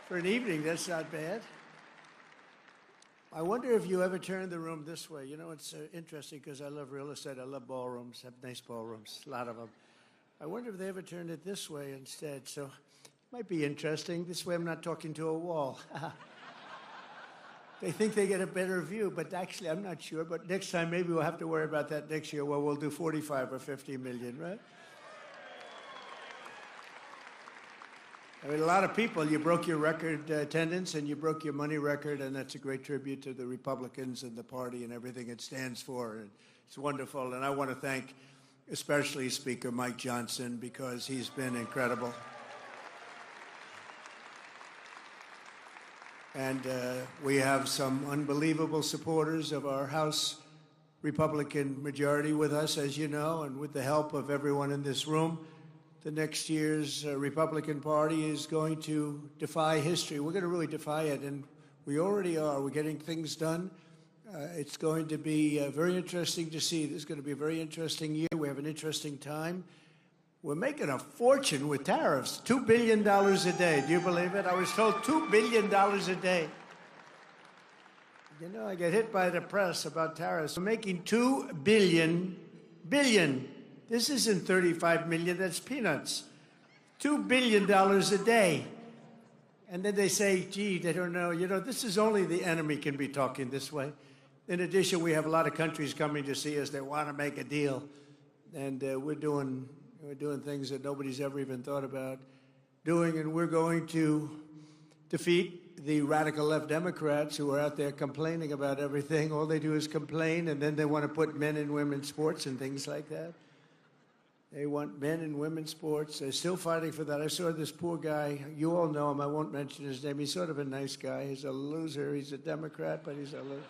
For an evening, that's not bad. I wonder if you ever turn the room this way. You know, it's interesting because I love real estate. I love ballrooms, have nice ballrooms, a lot of them. I wonder if they ever turned it this way instead. So it might be interesting. This way I'm not talking to a wall. They think they get a better view, but actually I'm not sure. But next time, maybe we'll have to worry about that next year. Well, we'll do 45 or 50 million, right? I mean, a lot of people, you broke your record attendance and you broke your money record, and that's a great tribute to the Republicans and the party and everything it stands for. And it's wonderful. And I want to thank especially Speaker Mike Johnson because he's been incredible. And we have some unbelievable supporters of our House Republican majority with us, as you know, and with the help of everyone in this room. The next year's Republican Party is going to defy history. We're going to really defy it, and we already are. We're getting things done. It's going to be very interesting to see. This is going to be a very interesting year. We have an interesting time. We're making a fortune with tariffs, $2 billion a day. Do you believe it? I was told $2 billion a day. You know, I get hit by the press about tariffs. We're making $2 billion. This isn't 35 million, that's peanuts. $2 billion a day. And then they say, gee, they don't know. You know, this is only the enemy can be talking this way. In addition, we have a lot of countries coming to see us that want to make a deal. And we're doing things that nobody's ever even thought about doing. And we're going to defeat the radical left Democrats who are out there complaining about everything. All they do is complain, and then they want to put men and women's sports and things like that. They want men and women's sports. They're still fighting for that. I saw this poor guy. You all know him. I won't mention his name. He's sort of a nice guy. He's a loser. He's a Democrat, but he's a loser.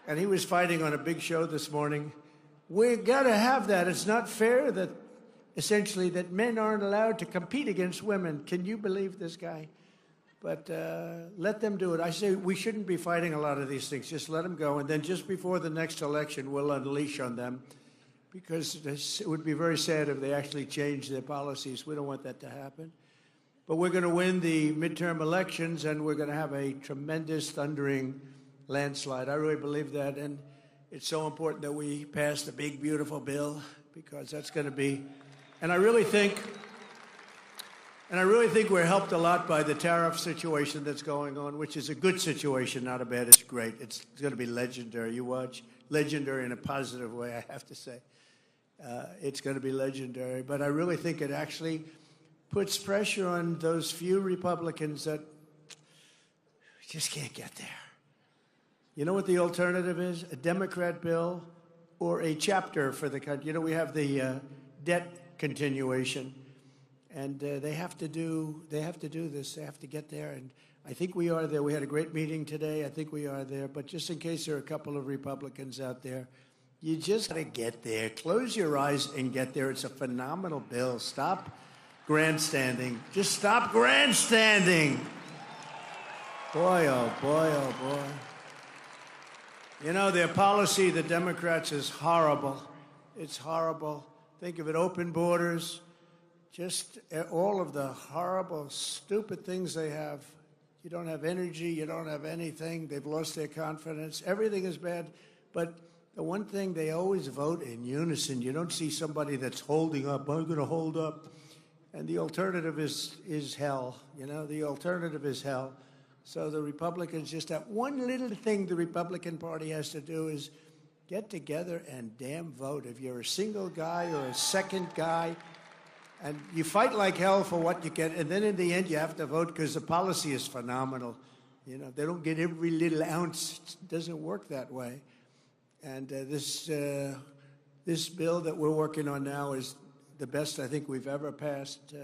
And he was fighting on a big show this morning. We've got to have that. It's not fair that, essentially, that men aren't allowed to compete against women. Can you believe this guy? But let them do it. I say we shouldn't be fighting a lot of these things. Just let them go. And then just before the next election, we'll unleash on them. Because it would be very sad if they actually changed their policies. We don't want that to happen. But we're going to win the midterm elections, and we're going to have a tremendous thundering landslide. I really believe that, and it's so important that we pass the big, beautiful bill, because that's going to be, and I really think we're helped a lot by the tariff situation that's going on, which is a good situation, not a bad. It's great. It's going to be legendary. You watch, legendary in a positive way, I have to say. It's going to be legendary. But I really think it actually puts pressure on those few Republicans that just can't get there. You know what the alternative is? A Democrat bill or a chapter for the country. You know, we have the debt continuation, and they have to do this. They have to get there, and I think we are there. We had a great meeting today. I think we are there. But just in case there are a couple of Republicans out there, you just got to get there. Close your eyes and get there. It's a phenomenal bill. Stop grandstanding. Just stop grandstanding. Boy, oh boy, oh boy. You know, their policy, the Democrats, is horrible. It's horrible. Think of it, open borders, just all of the horrible, stupid things they have. You don't have energy, you don't have anything. They've lost their confidence. Everything is bad. But the one thing, they always vote in unison. You don't see somebody that's holding up. I'm going to hold up. And the alternative is hell. You know, the alternative is hell. So the Republicans, just that one little thing the Republican Party has to do is get together and damn vote. If you're a single guy or a second guy, and you fight like hell for what you get, and then in the end you have to vote because the policy is phenomenal. You know, they don't get every little ounce. It doesn't work that way. And this bill that we're working on now is the best I think we've ever passed.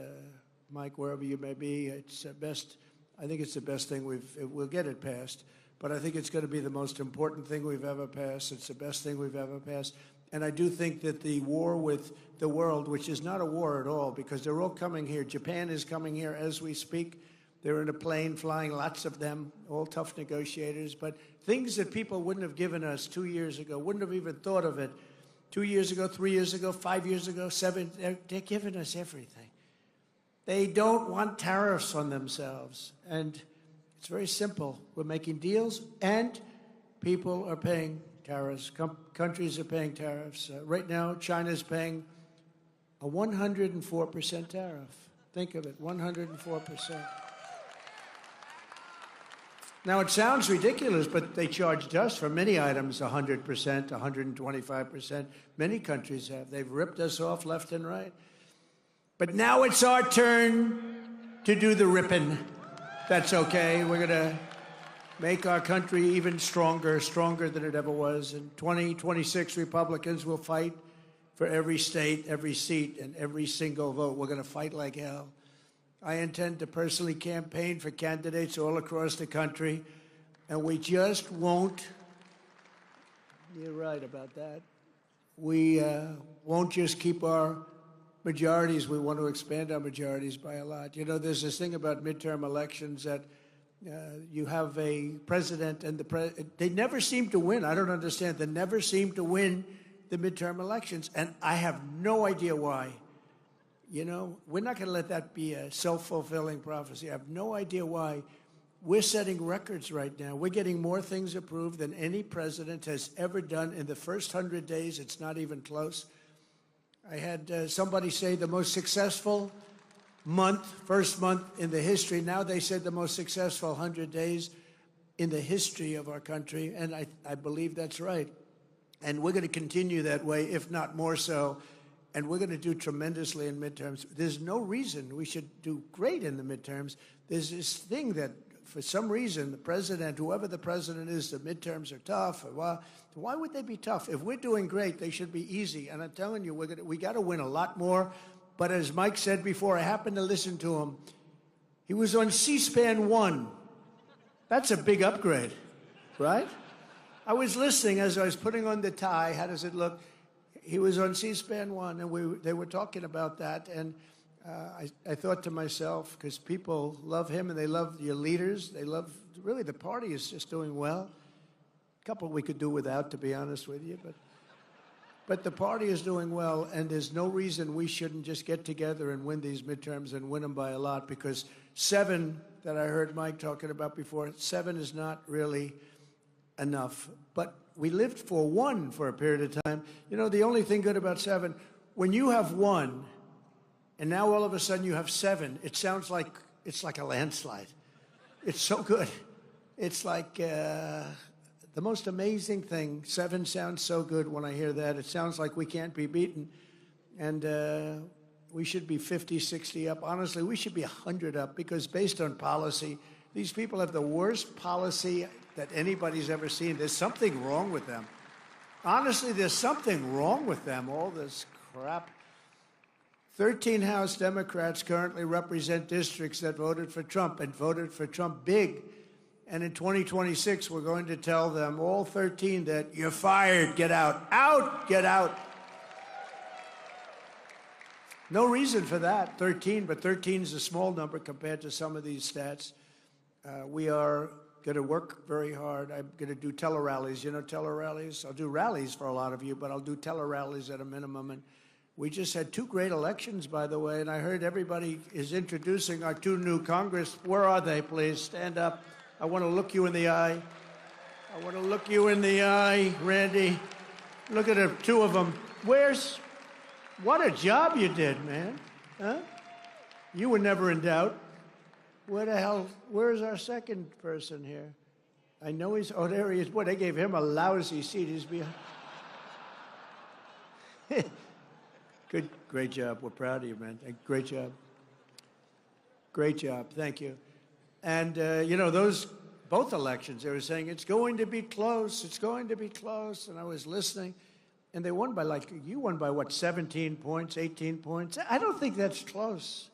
Mike, wherever you may be, it's the best. I think it's the best thing we'll get it passed. But I think it's going to be the most important thing we've ever passed. It's the best thing we've ever passed. And I do think that the war with the world, which is not a war at all, because they're all coming here. Japan is coming here as we speak. They're in a plane flying, lots of them, all tough negotiators. But things that people wouldn't have given us 2 years ago, wouldn't have even thought of it 2 years ago, 3 years ago, 5 years ago, 7, they're giving us everything. They don't want tariffs on themselves. And it's very simple. We're making deals, and people are paying tariffs. Countries are paying tariffs. Right now, China's paying a 104% tariff. Think of it, 104%. Now, it sounds ridiculous, but they charged us for many items 100%, 125%. Many countries have. They've ripped us off left and right. But now it's our turn to do the ripping. That's okay. We're going to make our country even stronger, stronger than it ever was. And 2026 Republicans will fight for every state, every seat, and every single vote. We're going to fight like hell. I intend to personally campaign for candidates all across the country, and we just won't. You're right about that. We won't just keep our majorities. We want to expand our majorities by a lot. You know, there's this thing about midterm elections that you have a president and they never seem to win. I don't understand. They never seem to win the midterm elections, and I have no idea why. You know, we're not going to let that be a self-fulfilling prophecy. I have no idea why. We're setting records right now. We're getting more things approved than any president has ever done in the first 100 days. It's not even close. I had somebody say the most successful first month in the history. Now they said the most successful 100 days in the history of our country, and I believe that's right. And we're going to continue that way, if not more so. And we're going to do tremendously in midterms. There's no reason we should do great in the midterms. There's this thing that, for some reason, the president, whoever the president is, the midterms are tough. Why would they be tough? If we're doing great, they should be easy. And I'm telling you, we got to win a lot more. But as Mike said before, I happened to listen to him. He was on C-SPAN 1. That's a big upgrade, right? I was listening as I was putting on the tie. How does it look? He was on C-SPAN 1, and they were talking about that. And I thought to myself, because people love him and they love your leaders, they love, really, the party is just doing well. A couple we could do without, to be honest with you. But the party is doing well, and there's no reason we shouldn't just get together and win these midterms and win them by a lot, because 7 that I heard Mike talking about before, 7 is not really enough. But we lived for 1 for a period of time. You know, the only thing good about 7, when you have 1, and now all of a sudden you have 7, it sounds like it's like a landslide. It's so good. It's like the most amazing thing. 7 sounds so good when I hear that. It sounds like we can't be beaten. And we should be 50, 60 up. Honestly, we should be 100 up, because based on policy, these people have the worst policy that anybody's ever seen. There's something wrong with them. Honestly, there's something wrong with them, all this crap. 13 House Democrats currently represent districts that voted for Trump, and voted for Trump big. And in 2026, we're going to tell them, all 13, that you're fired, get out. Out, get out. No reason for that, 13, but 13 is a small number compared to some of these stats. We are going to work very hard. I'm going to do tele-rallies. You know tele-rallies? I'll do rallies for a lot of you, but I'll do tele-rallies at a minimum. And we just had 2 great elections, by the way, and I heard everybody is introducing our 2 new Congress. Where are they, please? Stand up. I want to look you in the eye. I want to look you in the eye, Randy. Look at the 2 of them. What a job you did, man. Huh? You were never in doubt. Where's our second person here? I know there he is. Boy, they gave him a lousy seat. He's behind. Great job. We're proud of you, man. Great job. Great job. Thank you. And, you know, both elections, they were saying, it's going to be close. It's going to be close. And I was listening. And they won by, you won by what, 17 points, 18 points? I don't think that's close.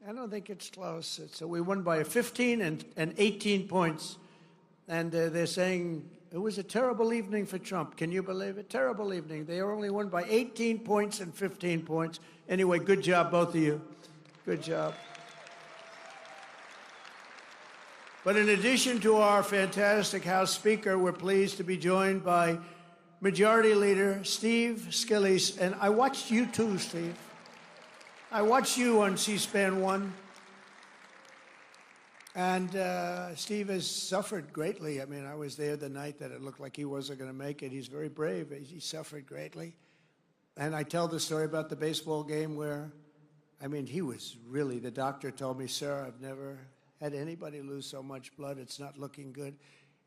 I don't think it's close. So we won by 15 and 18 points. And they're saying it was a terrible evening for Trump. Can you believe it? Terrible evening. They only won by 18 points and 15 points. Anyway, good job, both of you. Good job. But in addition to our fantastic House Speaker, we're pleased to be joined by Majority Leader Steve Scalise. And I watched you too, Steve. I watched you on C-SPAN 1, and Steve has suffered greatly. I mean, I was there the night that it looked like he wasn't going to make it. He's very brave. He suffered greatly. And I tell the story about the baseball game where, I mean, he was really, the doctor told me, sir, I've never had anybody lose so much blood. It's not looking good.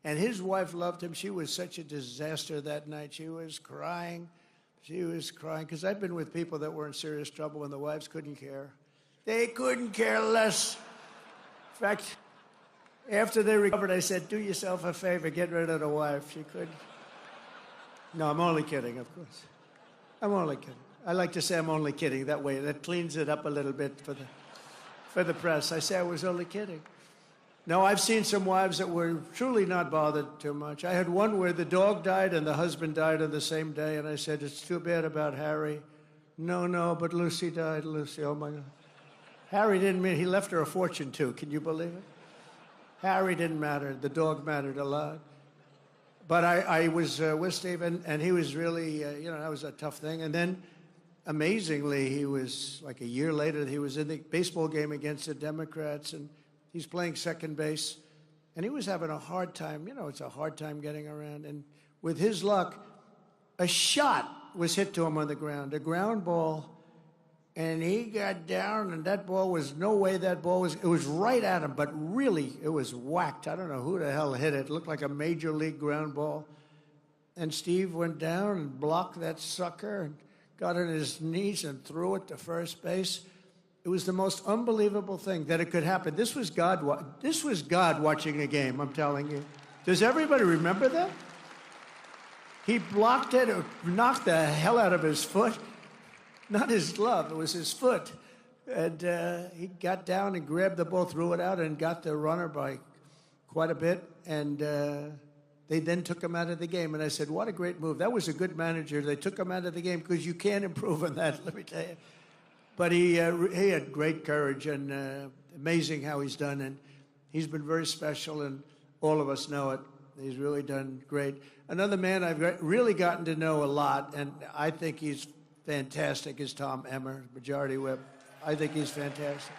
And his wife loved him. She was such a disaster that night. She was crying. She was crying, because I've been with people that were in serious trouble and the wives couldn't care. They couldn't care less. In fact, after they recovered, I said, do yourself a favor, get rid of the wife. She couldn't. No, I'm only kidding, of course. I'm only kidding. I like to say I'm only kidding. That way, that cleans it up a little bit for the press. I say I was only kidding. No, I've seen some wives that were truly not bothered too much. I had one where the dog died and the husband died on the same day, and I said, it's too bad about Harry. No, but Lucy died. Lucy, oh my God. Harry didn't mean, he left her a fortune too. Can you believe it? Harry didn't matter. The dog mattered a lot. But I was with Steve, and he was really, that was a tough thing. And then, amazingly, he was, like a year later, he was in the baseball game against the Democrats, and he's playing second base, and he was having a hard time. It's a hard time getting around. And with his luck, a shot was hit to him on the ground, a ground ball, and he got down, and that ball was, no way that ball was, it was right at him, but really, it was whacked. I don't know who the hell hit it. It looked like a major league ground ball. And Steve went down and blocked that sucker and got on his knees and threw it to first base. It was the most unbelievable thing that it could happen. This was God watching a game, I'm telling you. Does everybody remember that? He blocked it, knocked the hell out of his foot. Not his glove, it was his foot. And he got down and grabbed the ball, threw it out, and got the runner by quite a bit. And they then took him out of the game. And I said, what a great move. That was a good manager. They took him out of the game, because you can't improve on that, let me tell you. But he had great courage, and amazing how he's done. And he's been very special, and all of us know it. He's really done great. Another man I've really gotten to know a lot, and I think he's fantastic, is Tom Emmer, Majority Whip. I think he's fantastic.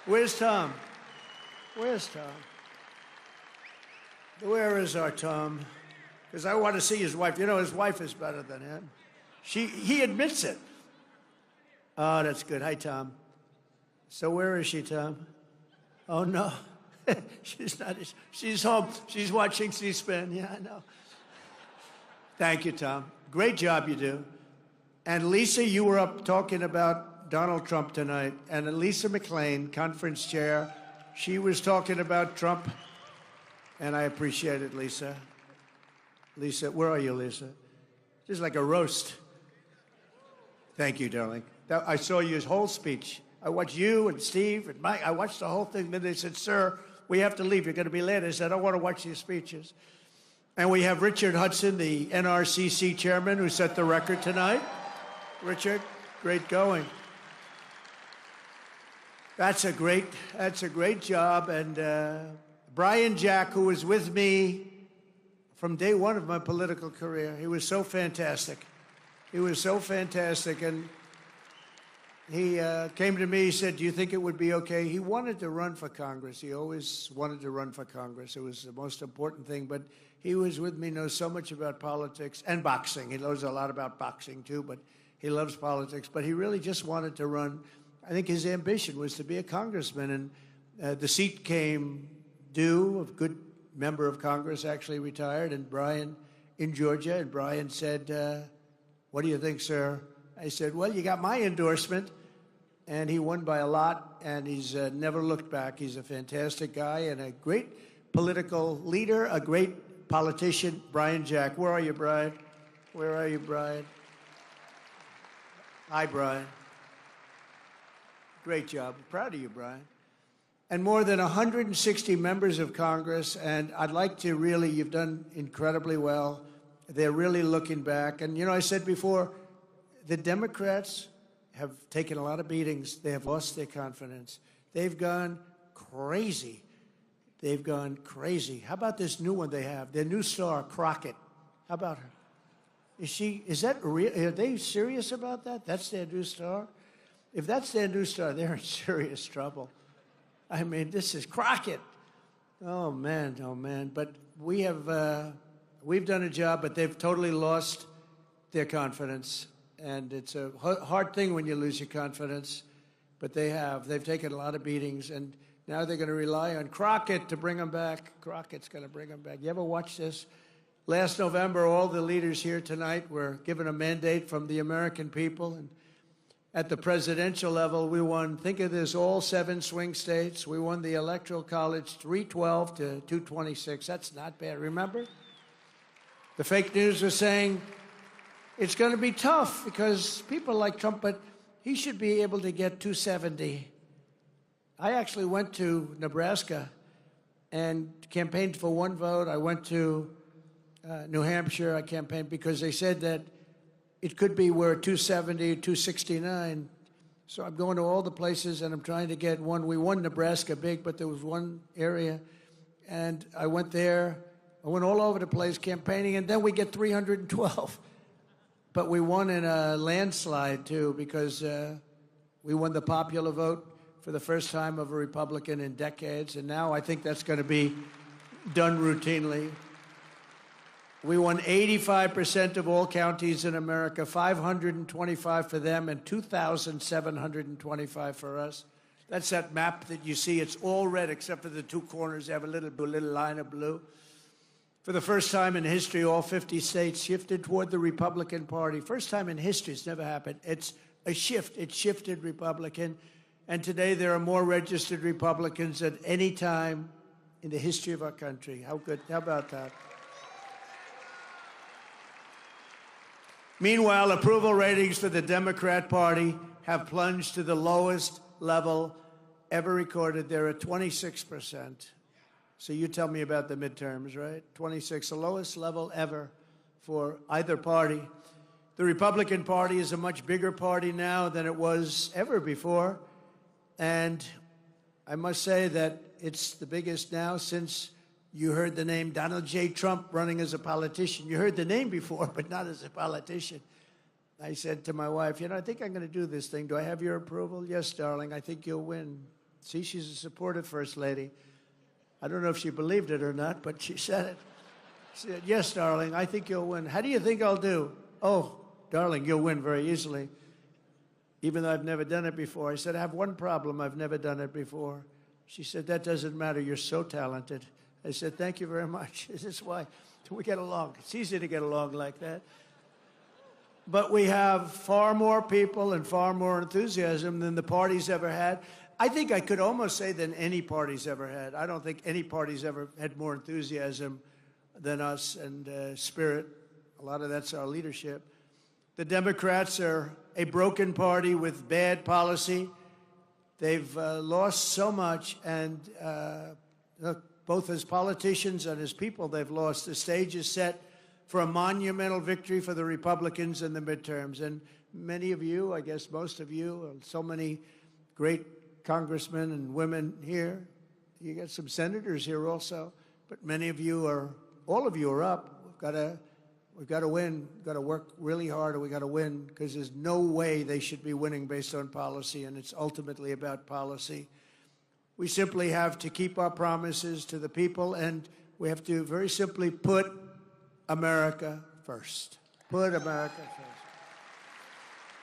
Where's Tom? Where's Tom? Where is our Tom? Because I want to see his wife. His wife is better than him. He admits it. Oh, that's good. Hi, Tom. So where is she, Tom? Oh, no. She's not. She's home. She's watching C-SPAN. Yeah, I know. Thank you, Tom. Great job you do. And Lisa, you were up talking about Donald Trump tonight. And Lisa McLean, conference chair, she was talking about Trump. And I appreciate it, Lisa. Lisa, where are you, Lisa? Just like a roast. Thank you, darling. I saw your whole speech. I watched you and Steve and Mike. I watched the whole thing. Then they said, sir, we have to leave. You're going to be late. I said, I don't want to watch your speeches. And we have Richard Hudson, the NRCC chairman, who set the record tonight. Richard, great going. That's a great job. And Brian Jack, who was with me from day one of my political career, he was so fantastic. He was so fantastic. And he came to me, he said, do you think it would be okay? He wanted to run for Congress. He always wanted to run for Congress. It was the most important thing. But he was with me, knows so much about politics and boxing. He knows a lot about boxing, too, but he loves politics. But he really just wanted to run. I think his ambition was to be a congressman. And the seat came due. A good member of Congress actually retired, and Brian in Georgia. And Brian said, what do you think, sir? I said, well, you got my endorsement. And he won by a lot, and he's never looked back. He's a fantastic guy and a great political leader, a great politician. Brian Jack. Where are you, Brian? Where are you, Brian? Hi, Brian. Great job. Proud of you, Brian. And more than 160 members of Congress, and I'd like to really, you've done incredibly well. They're really looking back. And, I said before, the Democrats have taken a lot of beatings. They have lost their confidence. They've gone crazy. They've gone crazy. How about this new one they have? Their new star, Crockett. How about her? Is that real? Are they serious about that? That's their new star? If that's their new star, they're in serious trouble. I mean, this is Crockett. Oh, man, oh, man. But we've done a job, but they've totally lost their confidence. And it's a hard thing when you lose your confidence, but they have. They've taken a lot of beatings, and now they're going to rely on Crockett to bring them back. Crockett's going to bring them back. You ever watch this? Last November, all the leaders here tonight were given a mandate from the American people, and at the presidential level, we won, think of this, all 7 swing states. We won the Electoral College 312 to 226. That's not bad, remember? The fake news was saying it's going to be tough because people like Trump, but he should be able to get 270. I actually went to Nebraska and campaigned for 1 vote. I went to New Hampshire. I campaigned because they said that it could be we're 270, 269. So I'm going to all the places, and I'm trying to get 1. We won Nebraska big, but there was 1 area. And I went there. I went all over the place campaigning, and then we get 312. But we won in a landslide, too, because we won the popular vote for the first time of a Republican in decades. And now I think that's going to be done routinely. We won 85% of all counties in America, 525 for them, and 2,725 for us. That's that map that you see. It's all red except for the 2 corners. They have a little line of blue. For the first time in history, all 50 states shifted toward the Republican Party. First time in history. It's never happened. It's a shift. It shifted Republican. And today there are more registered Republicans than any time in the history of our country. How good? How about that? Meanwhile, approval ratings for the Democrat Party have plunged to the lowest level ever recorded. They're at 26%. So you tell me about the midterms, right? 26, the lowest level ever for either party. The Republican Party is a much bigger party now than it was ever before. And I must say that it's the biggest now since you heard the name Donald J. Trump running as a politician. You heard the name before, but not as a politician. I said to my wife, I think I'm going to do this thing. Do I have your approval? Yes, darling, I think you'll win. See, she's a supportive First Lady. I don't know if she believed it or not, but she said it. She said, yes, darling, I think you'll win. How do you think I'll do? Oh, darling, you'll win very easily, even though I've never done it before. I said, I have one problem. I've never done it before. She said, that doesn't matter. You're so talented. I said, thank you very much. This is why we get along. It's easy to get along like that. But we have far more people and far more enthusiasm than the party's ever had. I think I could almost say than any party's ever had. I don't think any party's ever had more enthusiasm than us and spirit. A lot of that's our leadership. The Democrats are a broken party with bad policy. They've lost so much, and both as politicians and as people, they've lost. The stage is set for a monumental victory for the Republicans in the midterms. And many of you, I guess most of you, so many great congressmen and women here. You got some senators here also, but many of you all of you are up. We've got to win. We've got to work really hard, and we've got to win, because there's no way they should be winning based on policy, and it's ultimately about policy. We simply have to keep our promises to the people, and we have to very simply put America first. Put America first.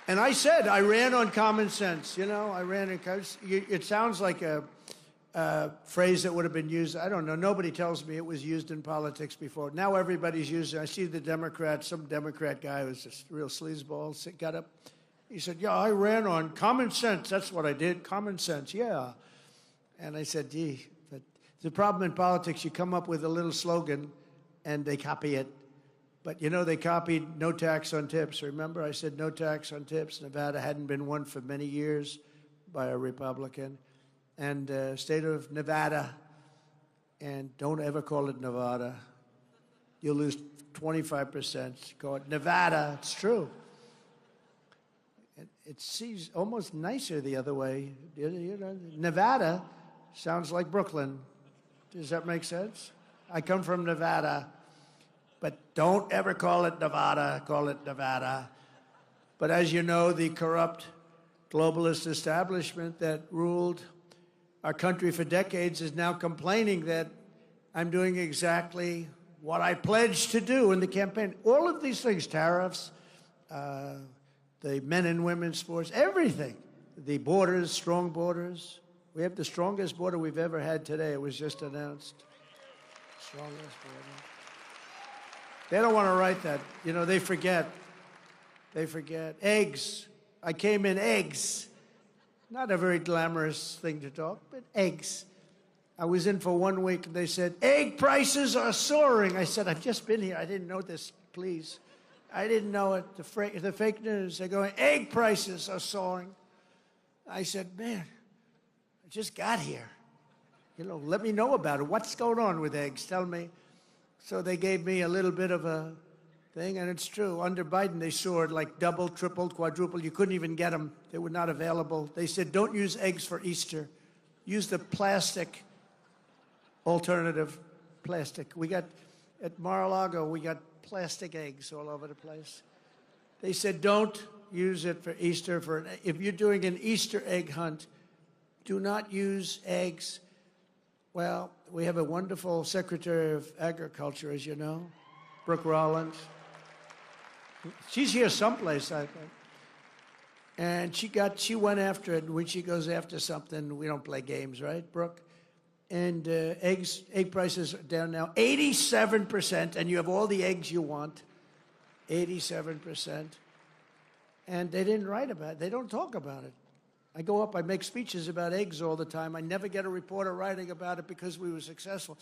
And I said, I ran on common sense. I ran because it sounds like a phrase that would have been used. I don't know. Nobody tells me it was used in politics before. Now everybody's using it. I see the Democrats, some Democrat guy who was just a real sleazeball, got up. He said, yeah, I ran on common sense. That's what I did. Common sense, yeah. And I said, gee, but the problem in politics, you come up with a little slogan and they copy it. But, they copied no tax on tips. Remember, I said no tax on tips. Nevada hadn't been one for many years by a Republican. And state of Nevada, and don't ever call it Nevada. You'll lose 25%. Call it Nevada. It's true. It seems almost nicer the other way. Nevada sounds like Brooklyn. Does that make sense? I come from Nevada. But don't ever call it Nevada, call it Nevada. But as you know, the corrupt globalist establishment that ruled our country for decades is now complaining that I'm doing exactly what I pledged to do in the campaign. All of these things, tariffs, the men and women's sports, everything. The borders, strong borders. We have the strongest border we've ever had today. It was just announced. Strongest border. They don't want to write that. You know, they forget. They forget. Eggs. I came in eggs. Not a very glamorous thing to talk, but eggs. I was in for 1 week, and they said, egg prices are soaring. I said, I've just been here. I didn't know this, please. I didn't know it. The fake news, they're going, egg prices are soaring. I said, man, I just got here. You know, let me know about it. What's going on with eggs? Tell me. So they gave me a little bit of a thing, and it's true. Under Biden, they soared like double, triple, quadruple. You couldn't even get them. They were not available. They said, don't use eggs for Easter. Use the plastic alternative plastic. We got, at Mar-a-Lago, we got plastic eggs all over the place. They said, don't use it for Easter. If you're doing an Easter egg hunt, do not use eggs. Well, we have a wonderful Secretary of Agriculture, as you know, Brooke Rollins. She's here someplace, I think. And she went after it. And when she goes after something, we don't play games, right, Brooke? And egg prices are down now 87%, and you have all the eggs you want, 87%. And they didn't write about it. They don't talk about it. I go up, I make speeches about eggs all the time. I never get a reporter writing about it because we were successful.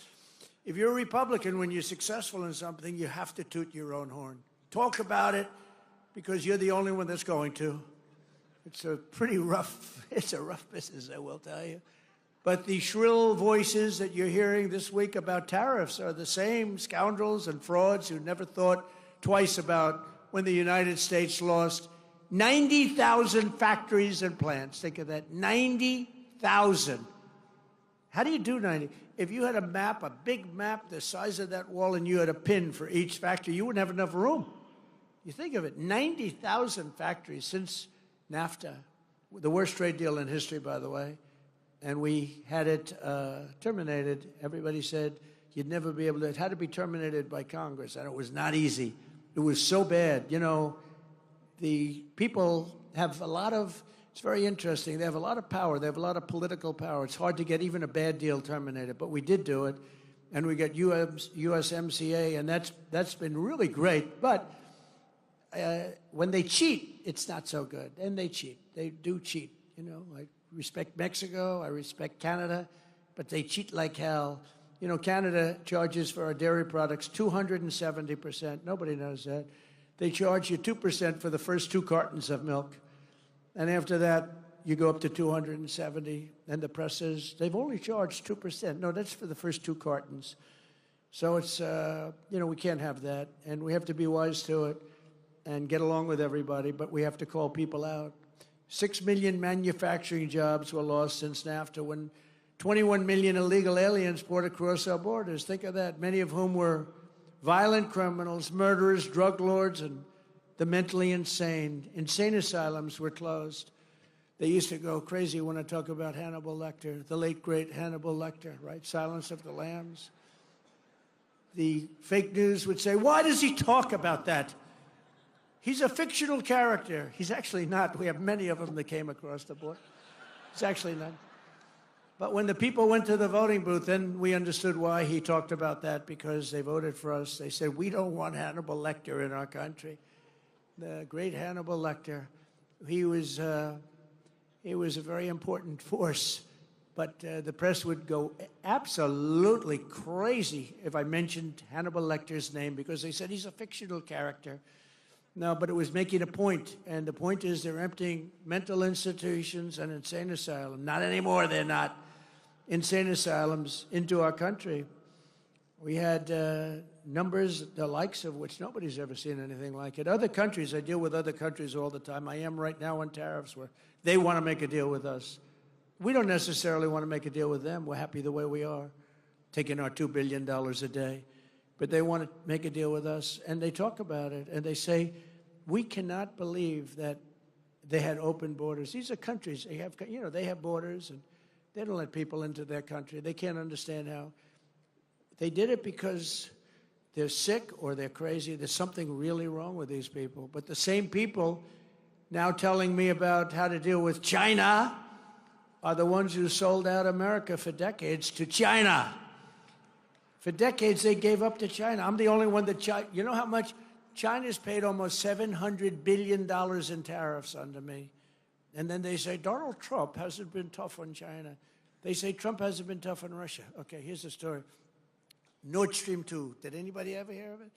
If you're a Republican, when you're successful in something, you have to toot your own horn. Talk about it because you're the only one that's going to. It's a rough business, I will tell you. But the shrill voices that you're hearing this week about tariffs are the same scoundrels and frauds who never thought twice about when the United States lost 90,000 factories and plants. Think of that, 90,000. How do you do 90? If you had a map, a big map the size of that wall, and you had a pin for each factory, you wouldn't have enough room. You think of it, 90,000 factories since NAFTA, the worst trade deal in history, by the way. And we had it terminated. Everybody said you'd never be able to. It had to be terminated by Congress, and it was not easy. It was so bad. You know, the people have a lot of, it's very interesting, they have a lot of power. They have a lot of political power. It's hard to get even a bad deal terminated, but we did do it. And we got USMCA, and that's been really great. But when they cheat, it's not so good. And they cheat. They do cheat, you know, like, respect Mexico, I respect Canada, but they cheat like hell. You know, Canada charges for our dairy products 270%. Nobody knows that. They charge you 2% for the first 2 cartons of milk. And after that, you go up to 270. And the press says, they've only charged 2%. No, that's for the first 2 cartons. So it's, you know, we can't have that. And we have to be wise to it and get along with everybody, but we have to call people out. 6 million manufacturing jobs were lost since NAFTA when 21 million illegal aliens poured across our borders. Think of that, many of whom were violent criminals, murderers, drug lords, and the mentally insane. Insane asylums were closed. They used to go crazy when I talk about Hannibal Lecter, the late, great Hannibal Lecter, right? Silence of the Lambs. The fake news would say, why does he talk about that? He's a fictional character. He's actually not. We have many of them that came across the board. He's actually not. But when the people went to the voting booth, then we understood why he talked about that, because they voted for us. They said, we don't want Hannibal Lecter in our country. The great Hannibal Lecter, he was a very important force. But the press would go absolutely crazy if I mentioned Hannibal Lecter's name, because they said he's a fictional character. No, but it was making a point, and the point is they're emptying mental institutions and insane asylums. Not anymore, they're not. Insane asylums into our country. We had numbers, the likes of which nobody's ever seen anything like it. Other countries, I deal with other countries all the time. I am right now on tariffs where they want to make a deal with us. We don't necessarily want to make a deal with them. We're happy the way we are, taking our $2 billion a day. But they want to make a deal with us, and they talk about it, and they say, we cannot believe that they had open borders. These are countries, they have borders, and they don't let people into their country. They can't understand how. They did it because they're sick or they're crazy. There's something really wrong with these people. But the same people now telling me about how to deal with China are the ones who sold out America for decades to China. For decades, they gave up to China. I'm the only one that you know how much? China's paid almost $700 billion in tariffs under me. And then they say, Donald Trump hasn't been tough on China. They say Trump hasn't been tough on Russia. Okay, here's the story. Nord Stream 2. Did anybody ever hear of it?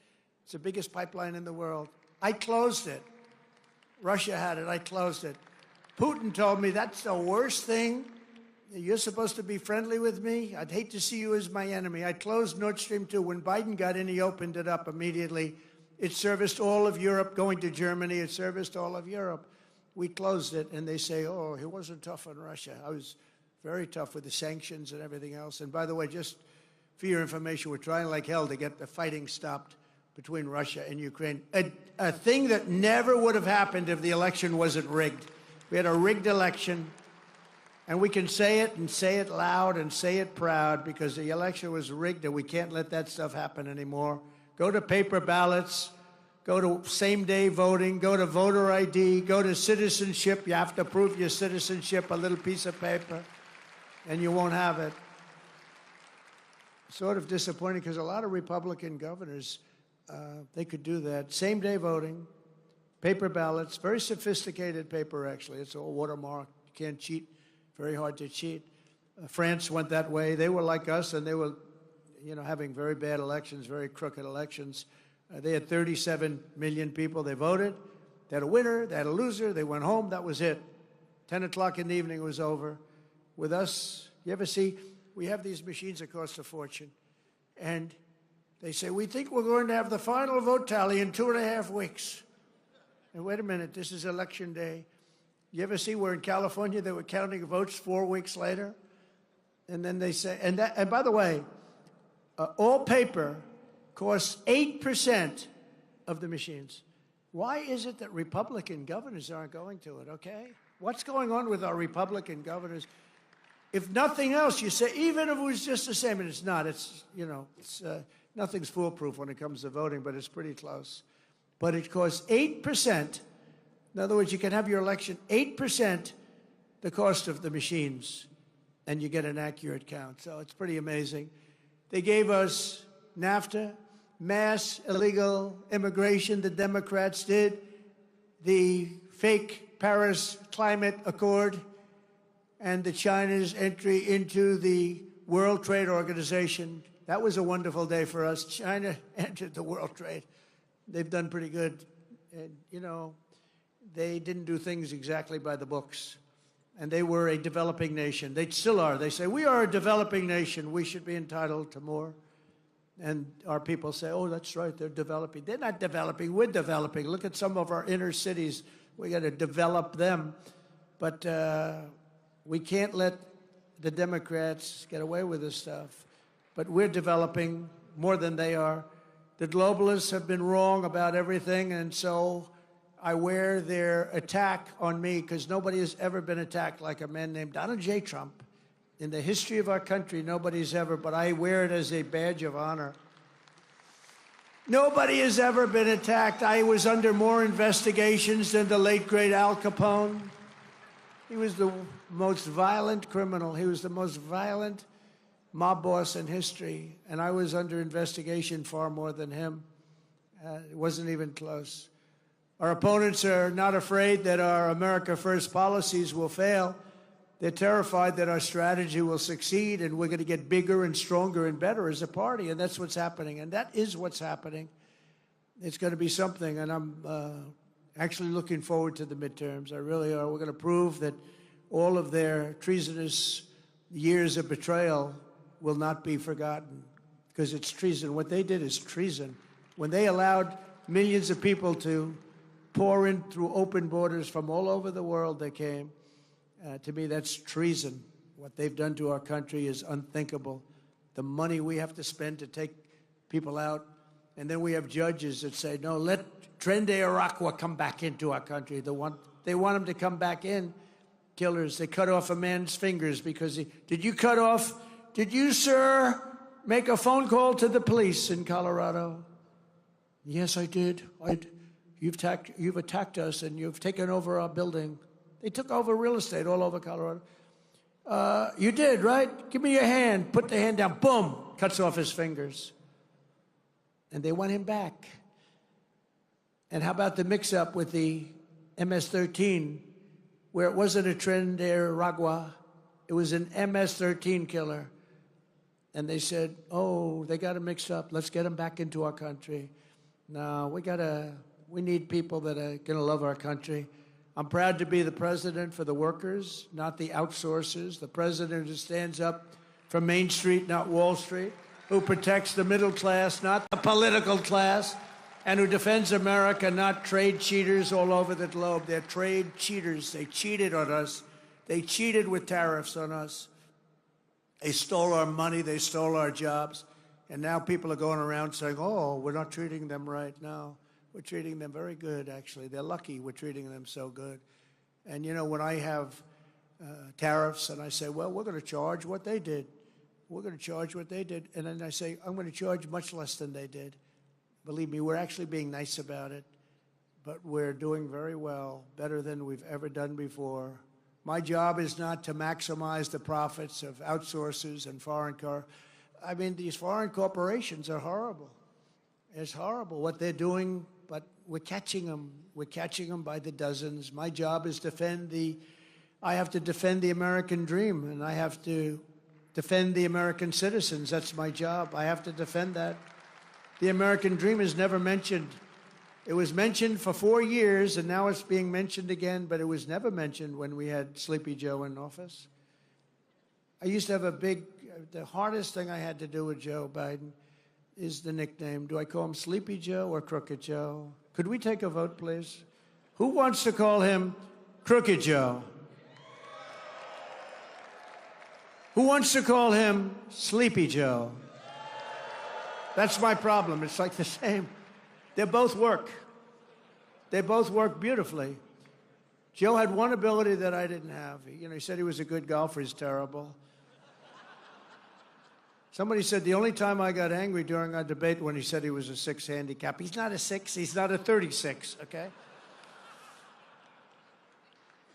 It's the biggest pipeline in the world. I closed it. Russia had it. I closed it. Putin told me, that's the worst thing. You're supposed to be friendly with me. I'd hate to see you as my enemy. I closed Nord Stream 2. When Biden got in, he opened it up immediately. It serviced all of Europe, going to Germany. It serviced all of Europe. We closed it, and they say, oh, he wasn't tough on Russia. I was very tough with the sanctions and everything else. And by the way, just for your information, we're trying like hell to get the fighting stopped between Russia and Ukraine. A thing that never would have happened if the election wasn't rigged. We had a rigged election, and we can say it and say it loud and say it proud because the election was rigged, and we can't let that stuff happen anymore. Go to paper ballots, go to same-day voting, go to voter ID, go to citizenship. You have to prove your citizenship, a little piece of paper, and you won't have it. Sort of disappointing because a lot of Republican governors, they could do that. Same-day voting, paper ballots, very sophisticated paper, actually. It's all watermarked. You can't cheat. Very hard to cheat. France went that way. They were like us, and they were having very bad elections, very crooked elections. They had 37 million people. They voted. They had a winner. They had a loser. They went home. That was it. 10 o'clock in the evening was over. With us, you ever see, we have these machines that cost a fortune. And they say, we think we're going to have the final vote tally in 2.5 weeks. And wait a minute, this is election day. You ever see where in California they were counting votes 4 weeks later? And then they say, and by the way, all paper costs 8% of the machines. Why is it that Republican governors aren't going to it, okay? What's going on with our Republican governors? If nothing else, you say, even if it was just the same, and it's not, nothing's foolproof when it comes to voting, but it's pretty close. But it costs 8%. In other words, you can have your election 8% the cost of the machines, and you get an accurate count. So it's pretty amazing. They gave us NAFTA, mass illegal immigration, the Democrats did, the fake Paris Climate Accord, and the China's entry into the World Trade Organization. That was a wonderful day for us. China entered the World Trade. They've done pretty good. And, they didn't do things exactly by the books. And they were a developing nation. They still are. They say, we are a developing nation. We should be entitled to more. And our people say, oh, that's right, they're developing. They're not developing, we're developing. Look at some of our inner cities. We got to develop them. But we can't let the Democrats get away with this stuff. But we're developing more than they are. The globalists have been wrong about everything, and so I wear their attack on me because nobody has ever been attacked like a man named Donald J. Trump. In the history of our country, nobody's ever, but I wear it as a badge of honor. Nobody has ever been attacked. I was under more investigations than the late, great Al Capone. He was the most violent criminal. He was the most violent mob boss in history, and I was under investigation far more than him. It wasn't even close. Our opponents are not afraid that our America First policies will fail. They're terrified that our strategy will succeed and we're going to get bigger and stronger and better as a party, and that's what's happening, and that is what's happening. It's going to be something, and I'm actually looking forward to the midterms. I really are. We're going to prove that all of their treasonous years of betrayal will not be forgotten, because it's treason. What they did is treason. When they allowed millions of people to pour in through open borders from all over the world, they came. To me, that's treason. What they've done to our country is unthinkable. The money we have to spend to take people out, and then we have judges that say, no, let Trende Araqua come back into our country, the one They want him to come back in. Killers. They cut off a man's fingers because did you, sir, make a phone call to the police in Colorado? Yes, I did. You've attacked us and you've taken over our building. They took over real estate all over Colorado. You did, right? Give me your hand. Put the hand down. Boom. Cuts off his fingers. And they want him back. And how about the mix-up with the MS-13, where it wasn't a Trinidad, it was an MS-13 killer. And they said, oh, they got him mixed up. Let's get him back into our country. No, we need people that are going to love our country. I'm proud to be the president for the workers, not the outsourcers. The president who stands up for Main Street, not Wall Street, who protects the middle class, not the political class, and who defends America, not trade cheaters all over the globe. They're trade cheaters. They cheated on us. They cheated with tariffs on us. They stole our money. They stole our jobs. And now people are going around saying, oh, we're not treating them right. No, we're treating them very good, actually. They're lucky we're treating them so good. And, you know, when I have tariffs and I say, well, we're going to charge what they did. We're going to charge what they did. And then I say, I'm going to charge much less than they did. Believe me, we're actually being nice about it. But we're doing very well, better than we've ever done before. My job is not to maximize the profits of outsourcers and I mean, these foreign corporations are horrible. It's horrible what they're doing, but we're catching them. We're catching them by the dozens. My job is I have to defend the American dream, and I have to defend the American citizens. That's my job. I have to defend that. The American dream is never mentioned. It was mentioned for 4 years, and now it's being mentioned again, but it was never mentioned when we had Sleepy Joe in office. I used to have the hardest thing I had to do with Joe Biden is the nickname. Do I call him Sleepy Joe or Crooked Joe? Could we take a vote, please? Who wants to call him Crooked Joe? Who wants to call him Sleepy Joe? That's my problem. It's like the same. They both work. They both work beautifully. Joe had one ability that I didn't have. He said he was a good golfer. He's terrible. Somebody said the only time I got angry during our debate when he said he was a 6 handicap. He's not a 6. He's not a 36, okay?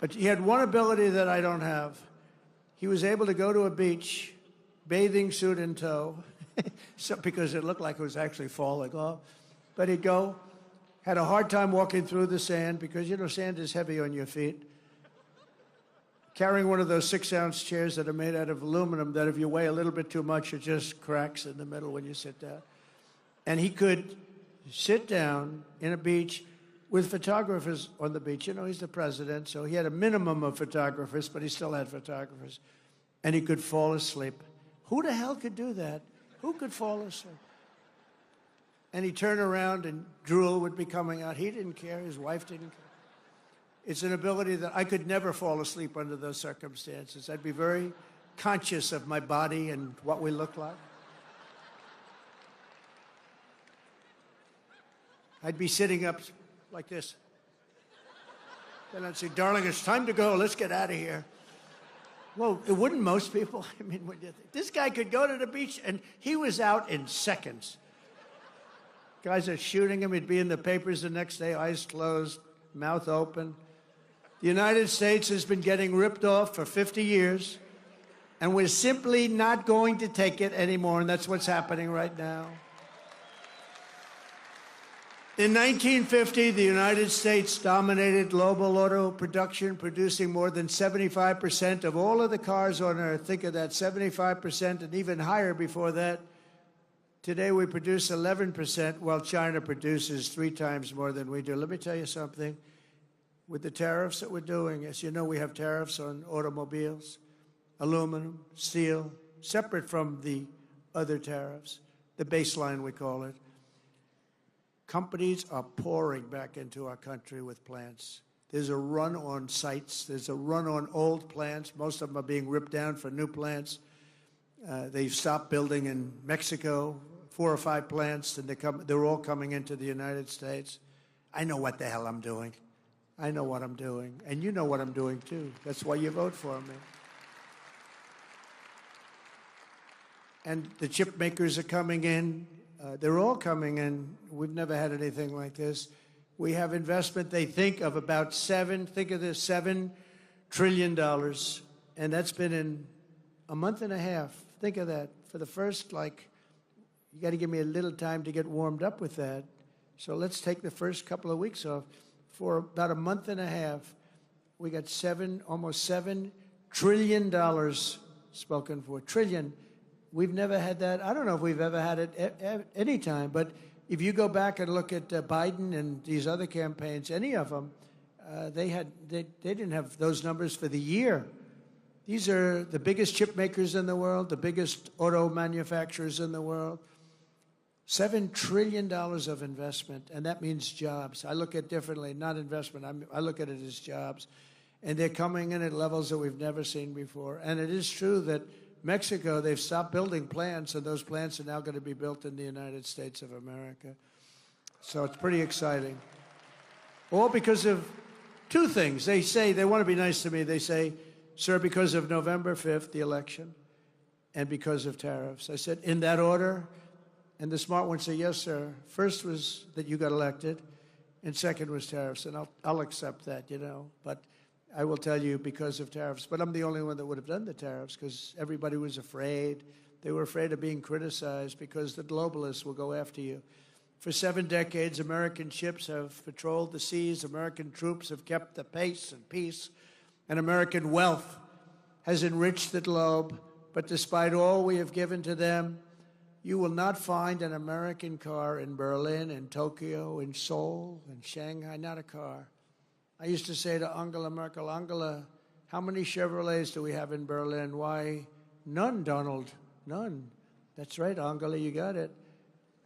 But he had one ability that I don't have. He was able to go to a beach, bathing suit in tow, because it looked like it was actually falling off. But he'd go, had a hard time walking through the sand because, sand is heavy on your feet. Carrying one of those 6-ounce chairs that are made out of aluminum that if you weigh a little bit too much, it just cracks in the middle when you sit down. And he could sit down in a beach with photographers on the beach. He's the president, so he had a minimum of photographers, but he still had photographers. And he could fall asleep. Who the hell could do that? Who could fall asleep? And he'd turn around and drool would be coming out. He didn't care. His wife didn't care. It's an ability that I could never fall asleep under those circumstances. I'd be very conscious of my body and what we look like. I'd be sitting up like this. Then I'd say, darling, it's time to go. Let's get out of here. Well, it wouldn't most people. I mean, this guy could go to the beach, and he was out in seconds. Guys are shooting him. He'd be in the papers the next day, eyes closed, mouth open. The United States has been getting ripped off for 50 years, and we're simply not going to take it anymore, and that's what's happening right now. In 1950, the United States dominated global auto production, producing more than 75% of all of the cars on Earth. Think of that, 75% and even higher before that. Today, we produce 11%, while China produces 3 times more than we do. Let me tell you something. With the tariffs that we're doing, as you know, we have tariffs on automobiles, aluminum, steel, separate from the other tariffs, the baseline we call it. Companies are pouring back into our country with plants. There's a run on sites. There's a run on old plants. Most of them are being ripped down for new plants. They've stopped building in Mexico, 4 or 5 plants, and they're all coming into the United States. I know what the hell I'm doing. I know what I'm doing, and you know what I'm doing, too. That's why you vote for me. And the chip makers are coming in. They're all coming in. We've never had anything like this. We have investment, they think, of about $7 trillion. And that's been in a month and a half. Think of that. For the first, you got to give me a little time to get warmed up with that. So let's take the first couple of weeks off. For about a month and a half, we got almost $7 trillion spoken for. Trillion. We've never had that. I don't know if we've ever had it at any time, but if you go back and look at Biden and these other campaigns, any of them, they didn't have those numbers for the year. These are the biggest chip makers in the world, the biggest auto manufacturers in the world. $7 trillion of investment, and that means jobs. I look at it differently, not investment. I look at it as jobs. And they're coming in at levels that we've never seen before. And it is true that Mexico, they've stopped building plants, and those plants are now going to be built in the United States of America. So it's pretty exciting. All because of two things. They say, they want to be nice to me. They say, sir, because of November 5th, the election, and because of tariffs. I said, in that order? And the smart ones say, yes, sir. First was that you got elected, and second was tariffs. And I'll accept that, But I will tell you because of tariffs. But I'm the only one that would have done the tariffs because everybody was afraid. They were afraid of being criticized because the globalists will go after you. For 7 decades, American ships have patrolled the seas. American troops have kept the pace and peace. And American wealth has enriched the globe. But despite all we have given to them, you will not find an American car in Berlin, in Tokyo, in Seoul, in Shanghai, not a car. I used to say to Angela Merkel, Angela, how many Chevrolets do we have in Berlin? Why, none, Donald, none. That's right, Angela, you got it.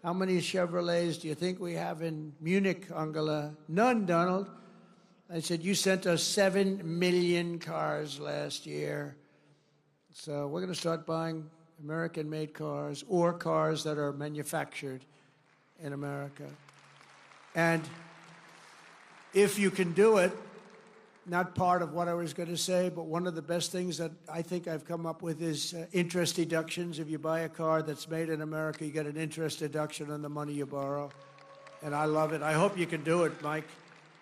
How many Chevrolets do you think we have in Munich, Angela? None, Donald. I said, you sent us 7 million cars last year. So we're going to start buying American-made cars or cars that are manufactured in America. And if you can do it, not part of what I was going to say, but one of the best things that I think I've come up with is interest deductions. If you buy a car that's made in America, you get an interest deduction on the money you borrow. And I love it. I hope you can do it, Mike.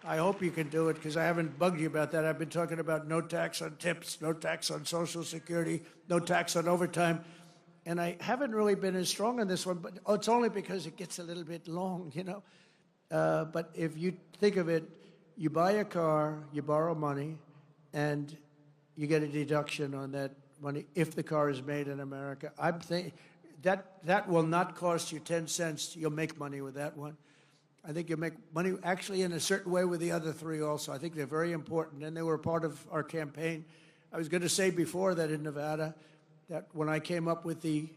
I hope you can do it, because I haven't bugged you about that. I've been talking about no tax on tips, no tax on Social Security, no tax on overtime. And I haven't really been as strong on this one, but it's only because it gets a little bit long, But if you think of it, you buy a car, you borrow money, and you get a deduction on that money if the car is made in America. I'm thinking that will not cost you 10 cents. You'll make money with that one. I think you'll make money actually in a certain way with the other three also. I think they're very important, and they were part of our campaign. I was going to say before that in Nevada, that when I came up with the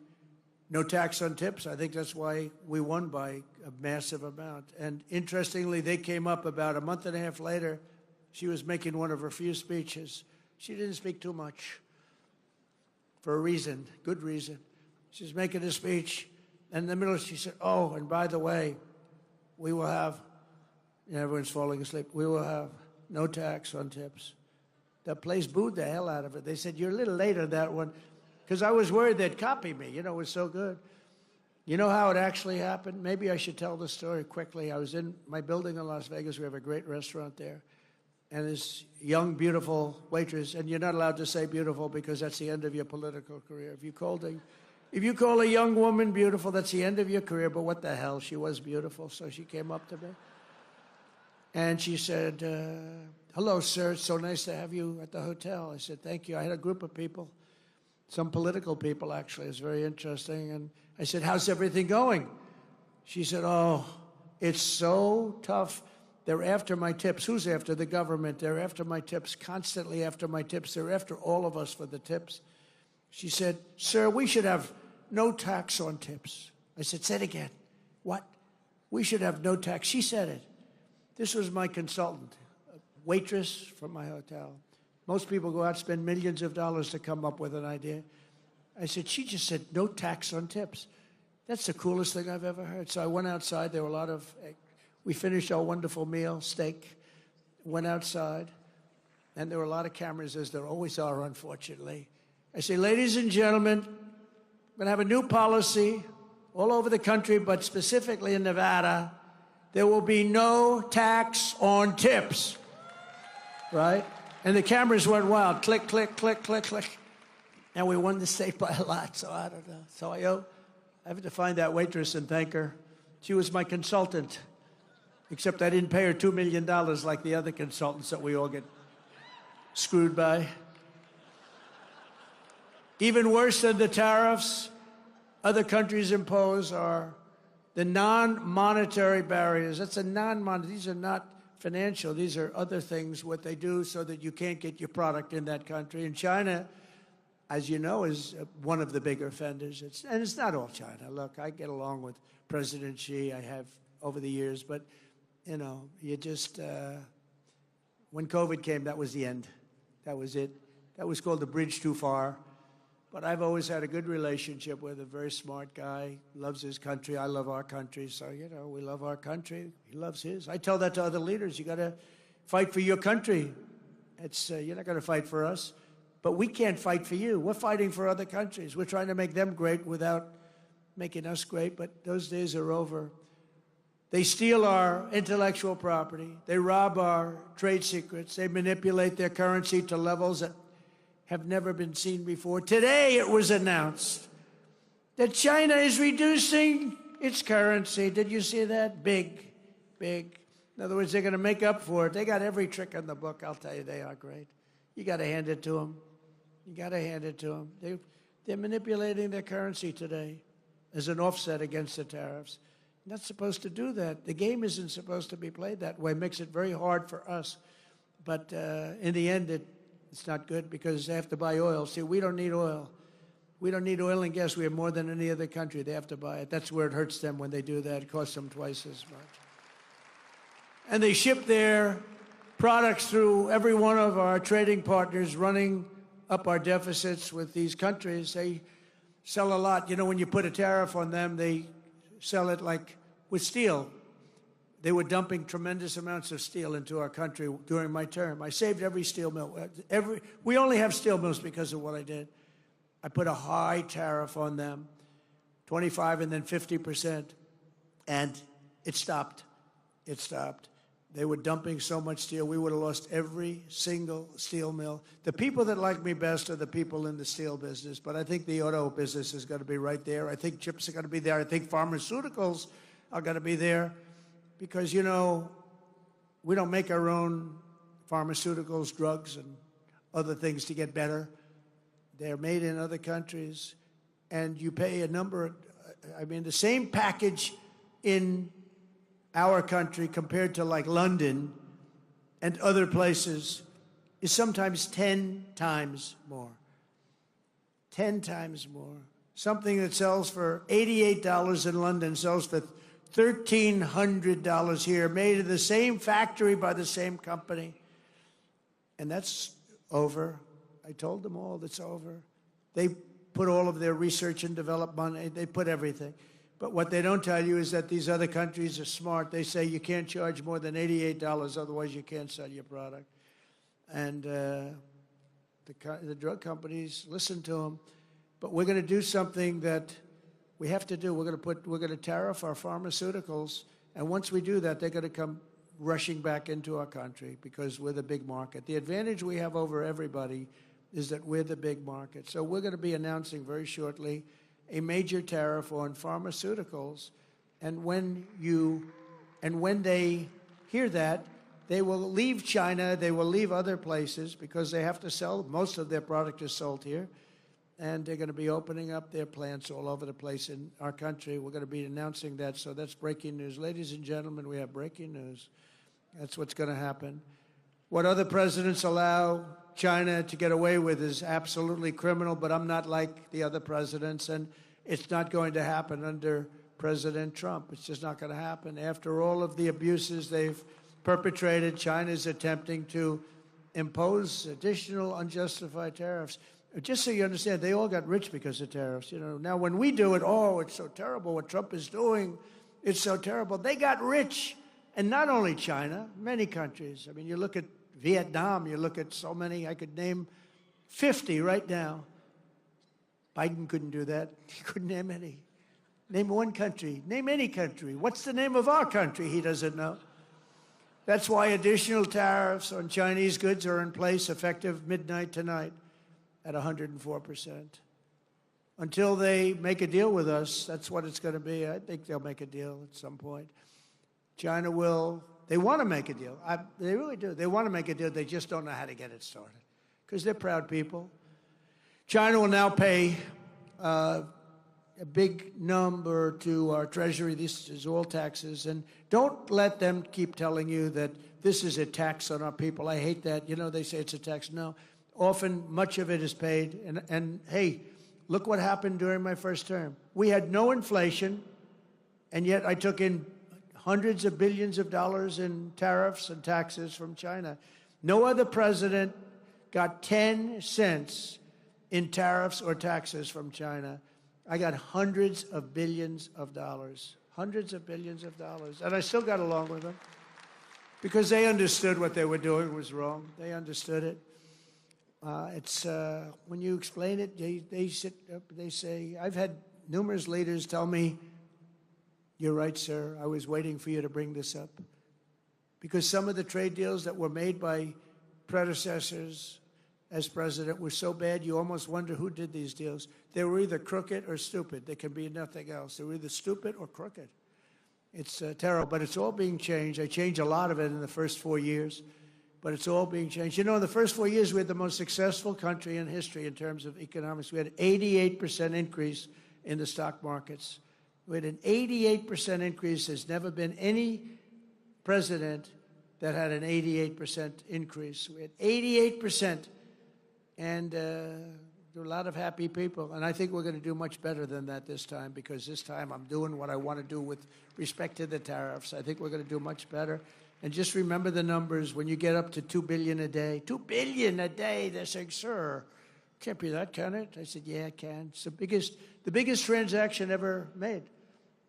no tax on tips, I think that's why we won by a massive amount. And interestingly, they came up about a month and a half later. She was making one of her few speeches. She didn't speak too much for a reason, good reason. She was making a speech, and in the middle she said, oh, and by the way, we will have, everyone's falling asleep, we will have no tax on tips. That place booed the hell out of it. They said, you're a little late on that one. Because I was worried they'd copy me. It was so good. You know how it actually happened? Maybe I should tell the story quickly. I was in my building in Las Vegas. We have a great restaurant there. And this young, beautiful waitress, and you're not allowed to say beautiful because that's the end of your political career. If you call a young woman beautiful, that's the end of your career. But what the hell? She was beautiful. So she came up to me. And she said, hello, sir. It's so nice to have you at the hotel. I said, thank you. I had a group of people. Some political people, actually. It's very interesting. And I said, how's everything going? She said, oh, it's so tough. They're after my tips. Who's after? The government. They're after my tips, constantly after my tips. They're after all of us for the tips. She said, sir, we should have no tax on tips. I said, say it again. What? We should have no tax. She said it. This was my consultant, a waitress from my hotel. Most people go out and spend millions of dollars to come up with an idea. I said, she just said, no tax on tips. That's the coolest thing I've ever heard. So I went outside. There were we finished our wonderful meal, steak, went outside, and there were a lot of cameras, as there always are, unfortunately. I say, ladies and gentlemen, we're going to have a new policy all over the country, but specifically in Nevada. There will be no tax on tips, right? And the cameras went wild. Click, click, click, click, click. And we won the state by a lot, so I don't know. So I have to find that waitress and thank her. She was my consultant, except I didn't pay her $2 million like the other consultants that we all get screwed by. Even worse than the tariffs other countries impose are the non-monetary barriers. That's a non-monetary. These are not financial. These are other things, what they do so that you can't get your product in that country. And China, as you know, is one of the bigger offenders. And it's not all China. Look, I get along with President Xi. I have over the years. But, you know, you just, when COVID came, that was the end. That was it. That was called the bridge too far. But I've always had a good relationship with a very smart guy, loves his country. I love our country. So, you know, we love our country. He loves his. I tell that to other leaders. You got to fight for your country. It's you're not going to fight for us. But we can't fight for you. We're fighting for other countries. We're trying to make them great without making us great. But those days are over. They steal our intellectual property. They rob our trade secrets. They manipulate their currency to levels that have never been seen before. Today it was announced that China is reducing its currency. Did you see that? Big, big. In other words, they're going to make up for it. They got every trick in the book. I'll tell you, they are great. You got to hand it to them. You got to hand it to them. They're manipulating their currency today as an offset against the tariffs. You're not supposed to do that. The game isn't supposed to be played that way. It makes it very hard for us. But in the end, it's not good because they have to buy oil. See, we don't need oil. We don't need oil and gas. We have more than any other country. They have to buy it. That's where it hurts them when they do that. It costs them twice as much. And they ship their products through every one of our trading partners, running up our deficits with these countries. They sell a lot. You know, when you put a tariff on them, they sell it like with steel. They were dumping tremendous amounts of steel into our country during my term. I saved every steel mill. We only have steel mills because of what I did. I put a high tariff on them, 25 and then 50%, and it stopped. It stopped. They were dumping so much steel, we would have lost every single steel mill. The people that like me best are the people in the steel business, but I think the auto business is going to be right there. I think chips are going to be there. I think pharmaceuticals are going to be there. Because, you know, we don't make our own pharmaceuticals, drugs, and other things to get better. They're made in other countries. And you pay a number, I mean, the same package in our country compared to like London and other places is sometimes 10 times more. 10 times more. Something that sells for $88 in London sells for $1,300 here, made in the same factory by the same company. And that's over. I told them all that's over. They put all of their research and development money, they put everything. But what they don't tell you is that these other countries are smart. They say you can't charge more than $88, otherwise you can't sell your product. And the drug companies listen to them. But we're going to do something that we have to do. We're going to tariff our pharmaceuticals, and once we do that, they're going to come rushing back into our country because we're the big market. The advantage we have over everybody is that we're the big market. So we're going to be announcing very shortly a major tariff on pharmaceuticals, and when they hear that, they will leave China, they will leave other places because they have to sell. Most of their product is sold here. And they're going to be opening up their plants all over the place in our country. We're going to be announcing that, so that's breaking news. Ladies and gentlemen, we have breaking news. That's what's going to happen. What other presidents allow China to get away with is absolutely criminal, but I'm not like the other presidents, and it's not going to happen under President Trump. It's just not going to happen. After all of the abuses they've perpetrated, China is attempting to impose additional unjustified tariffs. Just so you understand, they all got rich because of tariffs. You know, now when we do it, oh, it's so terrible what Trump is doing. It's so terrible. They got rich And not only China, many countries. I mean, you look at Vietnam, you look at so many, I could name 50 right now. Biden couldn't do that. He couldn't name any. Name one country. Name any country. What's the name of our country? He doesn't know. That's why additional tariffs on Chinese goods are in place effective midnight tonight at 104%. Until they make a deal with us, that's what it's going to be. I think they'll make a deal at some point. China will, they want to make a deal. They really do. They want to make a deal. They just don't know how to get it started because they're proud people. China will now pay a big number to our Treasury. This is all taxes. And don't let them keep telling you that this is a tax on our people. I hate that. You know, they say it's a tax. No. Often, much of it is paid. And hey, look what happened during my first term. We had no inflation, and yet I took in hundreds of billions of dollars in tariffs and taxes from China. No other president got 10 cents in tariffs or taxes from China. I got hundreds of billions of dollars. Hundreds of billions of dollars. And I still got along with them because they understood what they were doing was wrong. They understood it. When you explain it, they sit up, they say, I've had numerous leaders tell me, you're right, sir, I was waiting for you to bring this up. Because some of the trade deals that were made by predecessors as president were so bad, you almost wonder who did these deals. They were either crooked or stupid. They can be nothing else. They were either stupid or crooked. It's terrible, but it's all being changed. I changed a lot of it in the first 4 years, but it's all being changed. You know, in the first 4 years, we had the most successful country in history in terms of economics. We had an 88% increase in the stock markets. We had an 88% increase. There's never been any president that had an 88% increase. We had 88%. And there are a lot of happy people. And I think we're going to do much better than that this time, because this time I'm doing what I want to do with respect to the tariffs. I think we're going to do much better. And just remember the numbers. When you get up to $2 billion a day, $2 billion a day, they're saying, sir, can't be that, can it? I said, yeah, it can. It's the biggest transaction ever made.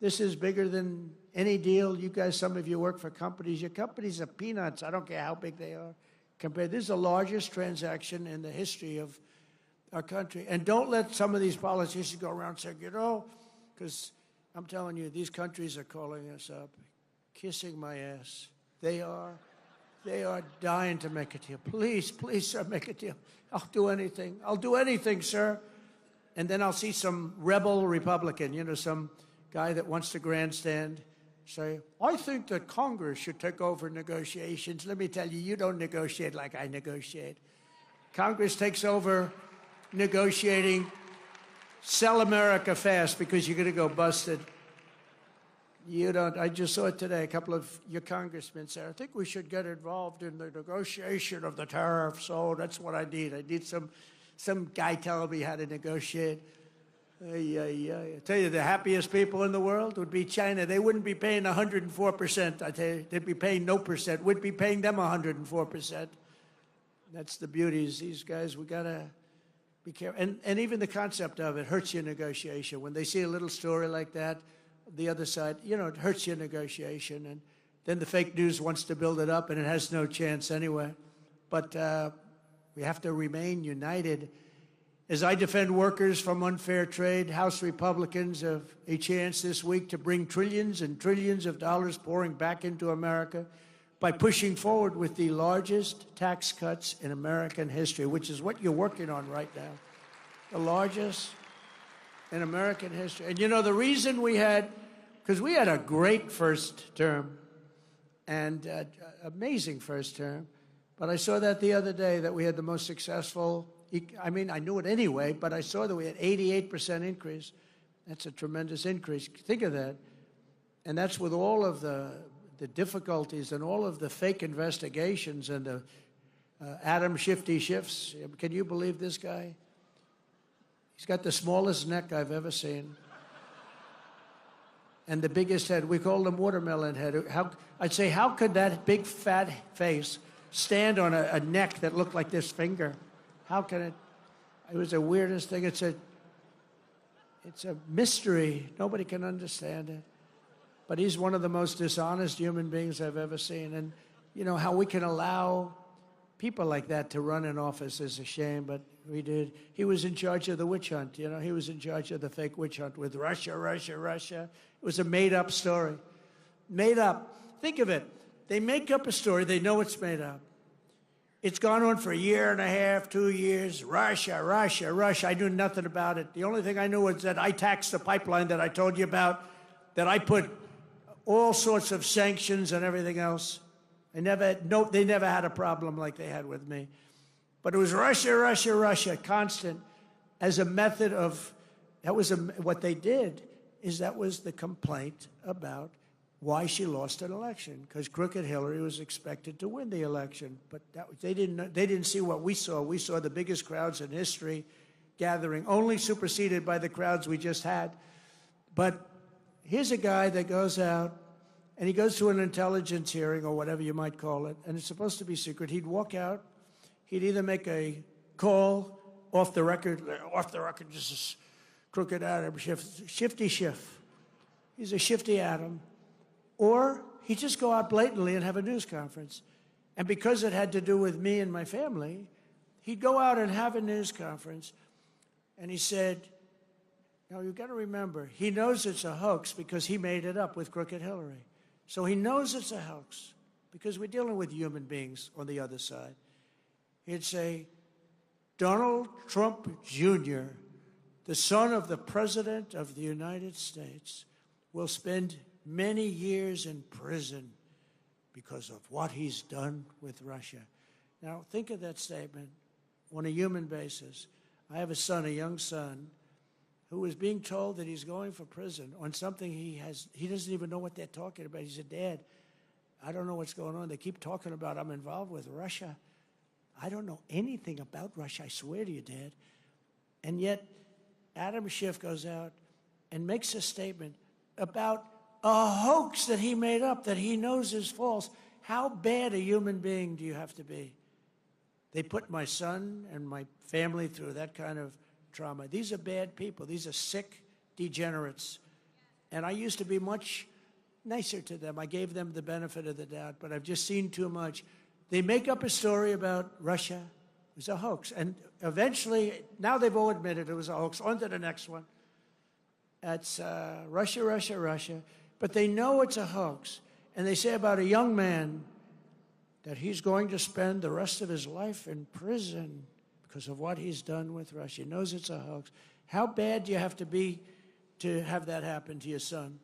This is bigger than any deal. You guys, some of you work for companies. Your companies are peanuts. I don't care how big they are. This is the largest transaction in the history of our country. And don't let some of these politicians go around saying, you know, because I'm telling you, these countries are calling us up, kissing my ass. They are dying to make a deal. Please, please, sir, make a deal. I'll do anything. I'll do anything, sir. And then I'll see some rebel Republican, you know, some guy that wants to grandstand, say, I think that Congress should take over negotiations. Let me tell you, you don't negotiate like I negotiate. Congress takes over negotiating. Sell America fast because you're going to go busted. You don't. I just saw it today. A couple of your congressmen said, I think we should get involved in the negotiation of the tariffs. Oh, that's what I need. I need some guy telling me how to negotiate. I tell you, the happiest people in the world would be China. They wouldn't be paying 104%. I tell you, they'd be paying no percent. We'd be paying them 104%. That's the beauties. These guys, we gotta be careful. And even the concept of it hurts your negotiation. When they see a little story like that, the other side, you know, it hurts your negotiation. And then the fake news wants to build it up, and it has no chance anyway. But we have to remain united. As I defend workers from unfair trade, House Republicans have a chance this week to bring trillions and trillions of dollars pouring back into America by pushing forward with the largest tax cuts in American history, which is what you're working on right now. The largest in American history. And you know, the reason we had, because we had a great first term and amazing first term, but I saw that the other day that we had the most successful, I mean, I knew it anyway, but I saw that we had 88% increase. That's a tremendous increase. Think of that. And that's with all of the difficulties and all of the fake investigations and the Adam Shifty Shifts. Can you believe this guy? He's got the smallest neck I've ever seen. And the biggest head. We called him watermelon head. I'd say, how could that big fat face stand on a neck that looked like this finger? How can it? It was the weirdest thing. It's a mystery. Nobody can understand it. but he's one of the most dishonest human beings I've ever seen. And, you know, how we can allow people like that to run in office is a shame, but we did. He was in charge of the witch hunt, you know. He was in charge of the fake witch hunt with Russia, Russia, Russia. It was a made-up story. Made up. Think of it. They make up a story. They know it's made up. It's gone on for a year and a half, 2 years. Russia, Russia, Russia. I knew nothing about it. The only thing I knew was that I taxed the pipeline that I told you about, that I put all sorts of sanctions and everything else. They never had a problem like they had with me. But it was Russia, Russia, Russia, constant, as a method of, what they did is that was the complaint about why she lost an election, because crooked Hillary was expected to win the election. But they didn't see what we saw. We saw the biggest crowds in history gathering, only superseded by the crowds we just had. But here's a guy that goes out, and he goes to an intelligence hearing, or whatever you might call it, and it's supposed to be secret. He'd walk out. He'd either make a call off the record, just as crooked Adam Schiff, shifty Schiff. He's a shifty Adam. Or he'd just go out blatantly and have a news conference. And because it had to do with me and my family, he'd go out and have a news conference. And he said, now you've got to remember, he knows it's a hoax because he made it up with crooked Hillary. So he knows it's a hoax because we're dealing with human beings on the other side. He'd say, Donald Trump Jr., the son of the President of the United States, will spend many years in prison because of what he's done with Russia. Now, think of that statement on a human basis. I have a son, a young son, who is being told that he's going for prison on something he doesn't even know what they're talking about. He said, Dad, I don't know what's going on. They keep talking about I'm involved with Russia. I don't know anything about Russia, I swear to you, Dad. And yet, Adam Schiff goes out and makes a statement about a hoax that he made up, that he knows is false. How bad a human being do you have to be? They put my son and my family through that kind of trauma. These are bad people. These are sick degenerates. And I used to be much nicer to them. I gave them the benefit of the doubt, but I've just seen too much. They make up a story about Russia. It was a hoax. And eventually, now they've all admitted it was a hoax. On to the next one. That's Russia, Russia, Russia. But they know it's a hoax. And they say about a young man that he's going to spend the rest of his life in prison because of what he's done with Russia. He knows it's a hoax. How bad do you have to be to have that happen to your son?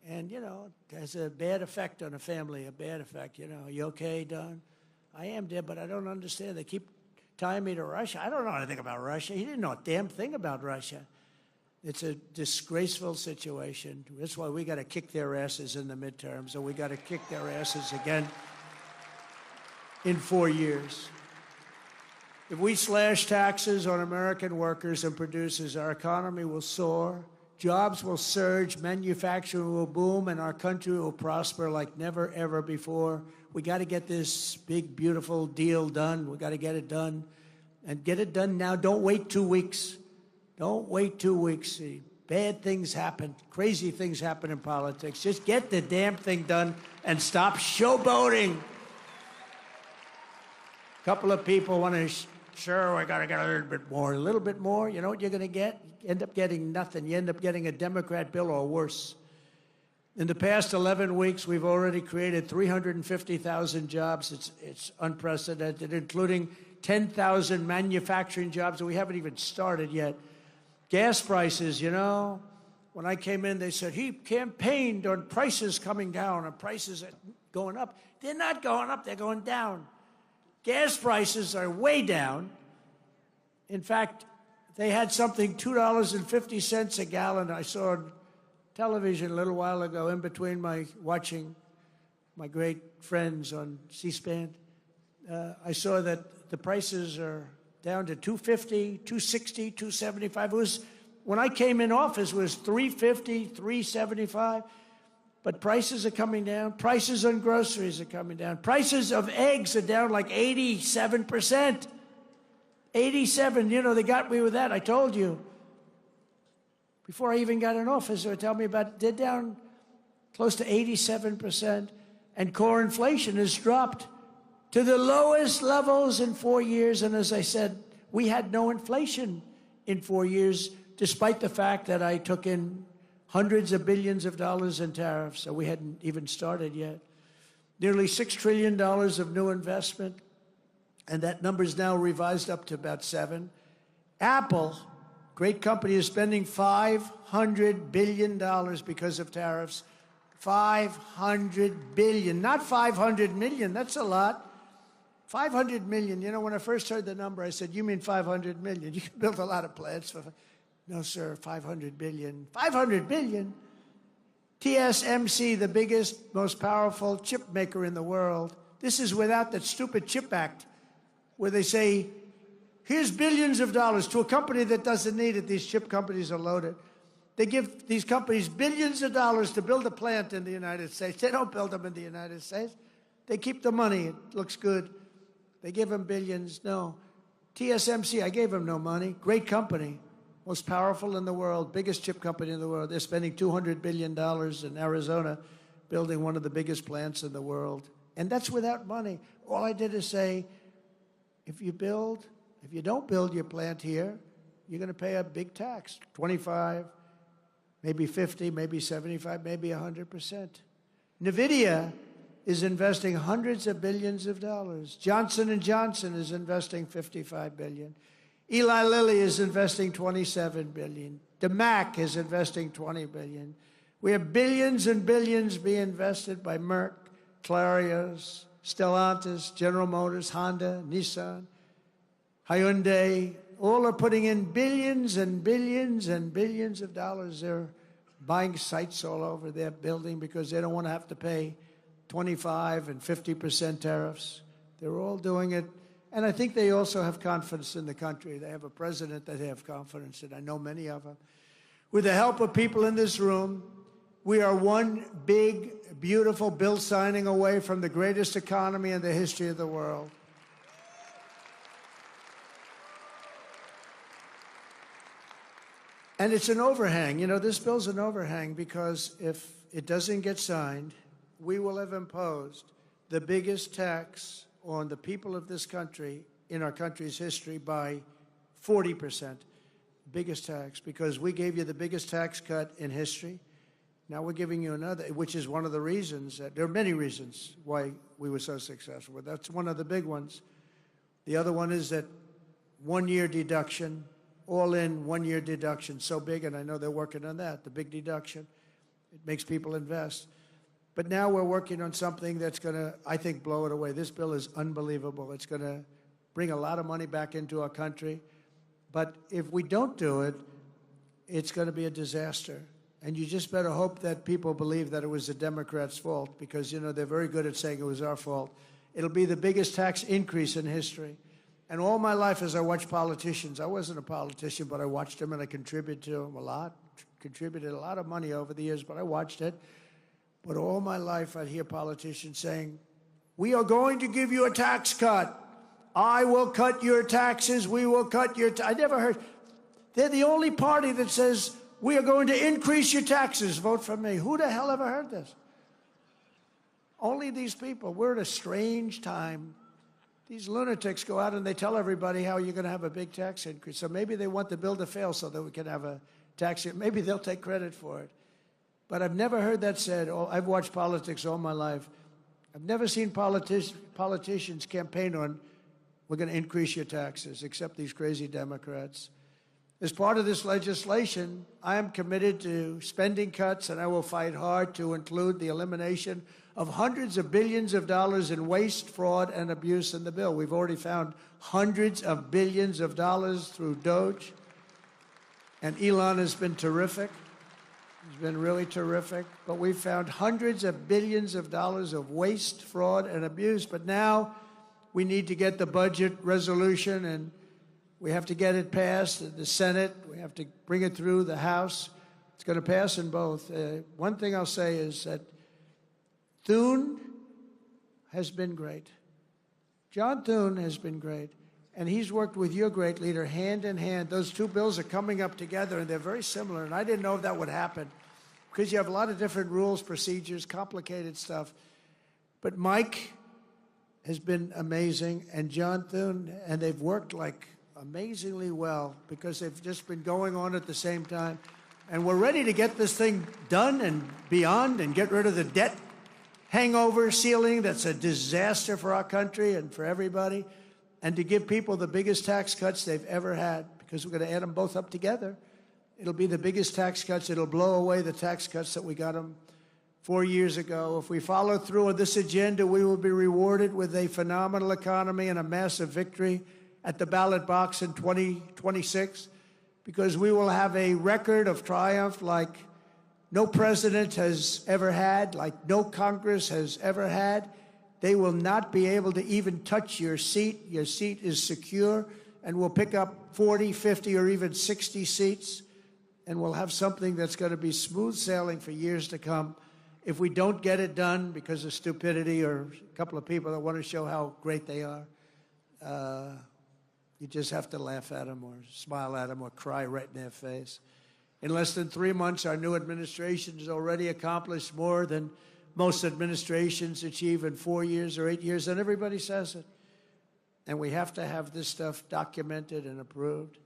And, you know, it has a bad effect on a family, a bad effect. You know, are you okay, Don? I am, Dad, but I don't understand. They keep tying me to Russia. I don't know anything about Russia. He didn't know a damn thing about Russia. It's a disgraceful situation. That's why we got to kick their asses in the midterms, and we got to kick their asses again in 4 years. If we slash taxes on American workers and producers, our economy will soar, jobs will surge, manufacturing will boom, and our country will prosper like never, ever before. We got to get this big, beautiful deal done. We got to get it done, and get it done now. Don't wait 2 weeks. Don't wait 2 weeks. Bad things happen. Crazy things happen in politics. Just get the damn thing done and stop showboating. A couple of people want to, sure, we got to get a little bit more. A little bit more, you know what you're going to get? You end up getting nothing. You end up getting a Democrat bill or worse. In the past 11 weeks, we've already created 350,000 jobs. It's unprecedented, including 10,000 manufacturing jobs that we haven't even started yet. Gas prices, you know, when I came in, they said he campaigned on prices coming down and prices going up. They're not going up, they're going down. Gas prices are way down. In fact, they had something $2.50 a gallon. I saw on television a little while ago in between watching my great friends on C-SPAN. I saw that the prices are down to $2.50, $2.60, $2.75. When I came in office, it was $3.50, $3.75. But prices are coming down. Prices on groceries are coming down. Prices of eggs are down like 87%. 87, you know, they got me with that. I told you. Before I even got in office, they were telling me about, they're down close to 87%, and core inflation has dropped to the lowest levels in 4 years. And as I said, we had no inflation in 4 years, despite the fact that I took in hundreds of billions of dollars in tariffs, so we hadn't even started yet. Nearly $6 trillion of new investment, and that number is now revised up to about 7. Apple, great company, is spending $500 billion because of tariffs. $500 billion, not 500 million, that's a lot. 500 million, you know, when I first heard the number, I said, you mean 500 million? You can build a lot of plants for, no sir, 500 billion. 500 billion? TSMC, the biggest, most powerful chip maker in the world. This is without that stupid CHIP Act, where they say, here's billions of dollars to a company that doesn't need it. These chip companies are loaded. They give these companies billions of dollars to build a plant in the United States. They don't build them in the United States. They keep the money. It looks good. They give them billions. No. TSMC, I gave them no money. Great company. Most powerful in the world. Biggest chip company in the world. They're spending $200 billion in Arizona building one of the biggest plants in the world. And that's without money. All I did is say, if you don't build your plant here, you're going to pay a big tax, 25, maybe 50, maybe 75, maybe 100%. NVIDIA is investing hundreds of billions of dollars. Johnson & Johnson is investing $55 billion. Eli Lilly is investing $27 billion. DeMac is investing $20 billion. We have billions and billions being invested by Merck, Clarios, Stellantis, General Motors, Honda, Nissan, Hyundai. All are putting in billions and billions and billions of dollars. They're buying sites all over. They're building because they don't want to have to pay 25 and 50% tariffs. They're all doing it. And I think they also have confidence in the country. They have a president that they have confidence in. I know many of them. With the help of people in this room, we are one big, beautiful bill signing away from the greatest economy in the history of the world. And it's an overhang. You know, this bill's an overhang because if it doesn't get signed, we will have imposed the biggest tax on the people of this country in our country's history by 40%. Biggest tax, because we gave you the biggest tax cut in history. Now we're giving you another, which is one of the reasons that, there are many reasons why we were so successful, but that's one of the big ones. The other one is that 1 year deduction, all in 1 year deduction, so big, and I know they're working on that, the big deduction. It makes people invest. But now we're working on something that's going to, I think, blow it away. This bill is unbelievable. It's going to bring a lot of money back into our country. But if we don't do it, it's going to be a disaster. And you just better hope that people believe that it was the Democrats' fault, because, you know, they're very good at saying it was our fault. It'll be the biggest tax increase in history. And all my life as I watched politicians, I wasn't a politician, but I watched them and I contributed to them a lot, contributed a lot of money over the years, but I watched it. But all my life I'd hear politicians saying, we are going to give you a tax cut. I will cut your taxes. We will cut your I never heard. They're the only party that says, we are going to increase your taxes. Vote for me. Who the hell ever heard this? Only these people. We're at a strange time. These lunatics go out and they tell everybody how you're going to have a big tax increase. So maybe they want the bill to fail so that we can have a tax. Maybe they'll take credit for it. But I've never heard that said. I've watched politics all my life. I've never seen politicians campaign on, we're going to increase your taxes, except these crazy Democrats. As part of this legislation, I am committed to spending cuts, and I will fight hard to include the elimination of hundreds of billions of dollars in waste, fraud, and abuse in the bill. We've already found hundreds of billions of dollars through Doge, and Elon has been terrific. He's been really terrific. But we've found hundreds of billions of dollars of waste, fraud, and abuse. But now we need to get the budget resolution, and we have to get it passed in the Senate. We have to bring it through the House. It's going to pass in both. One thing I'll say is that Thune has been great. John Thune has been great. And he's worked with your great leader hand in hand. Those two bills are coming up together, and they're very similar. And I didn't know if that would happen. because you have a lot of different rules, procedures, complicated stuff. But Mike has been amazing, and John Thune, and they've worked like amazingly well because they've just been going on at the same time. And we're ready to get this thing done and beyond and get rid of the debt hangover ceiling that's a disaster for our country and for everybody, and to give people the biggest tax cuts they've ever had, because we're going to add them both up together. It'll be the biggest tax cuts. It'll blow away the tax cuts that we got them 4 years ago. If we follow through on this agenda, we will be rewarded with a phenomenal economy and a massive victory at the ballot box in 2026, because we will have a record of triumph like no president has ever had, like no Congress has ever had. They will not be able to even touch your seat. Your seat is secure, and we'll pick up 40, 50, or even 60 seats, and we'll have something that's going to be smooth sailing for years to come. If we don't get it done because of stupidity or a couple of people that want to show how great they are, you just have to laugh at them or smile at them or cry right in their face. In less than 3 months, our new administration has already accomplished more than most administrations achieve in 4 years or 8 years, and everybody says it. And we have to have this stuff documented and approved.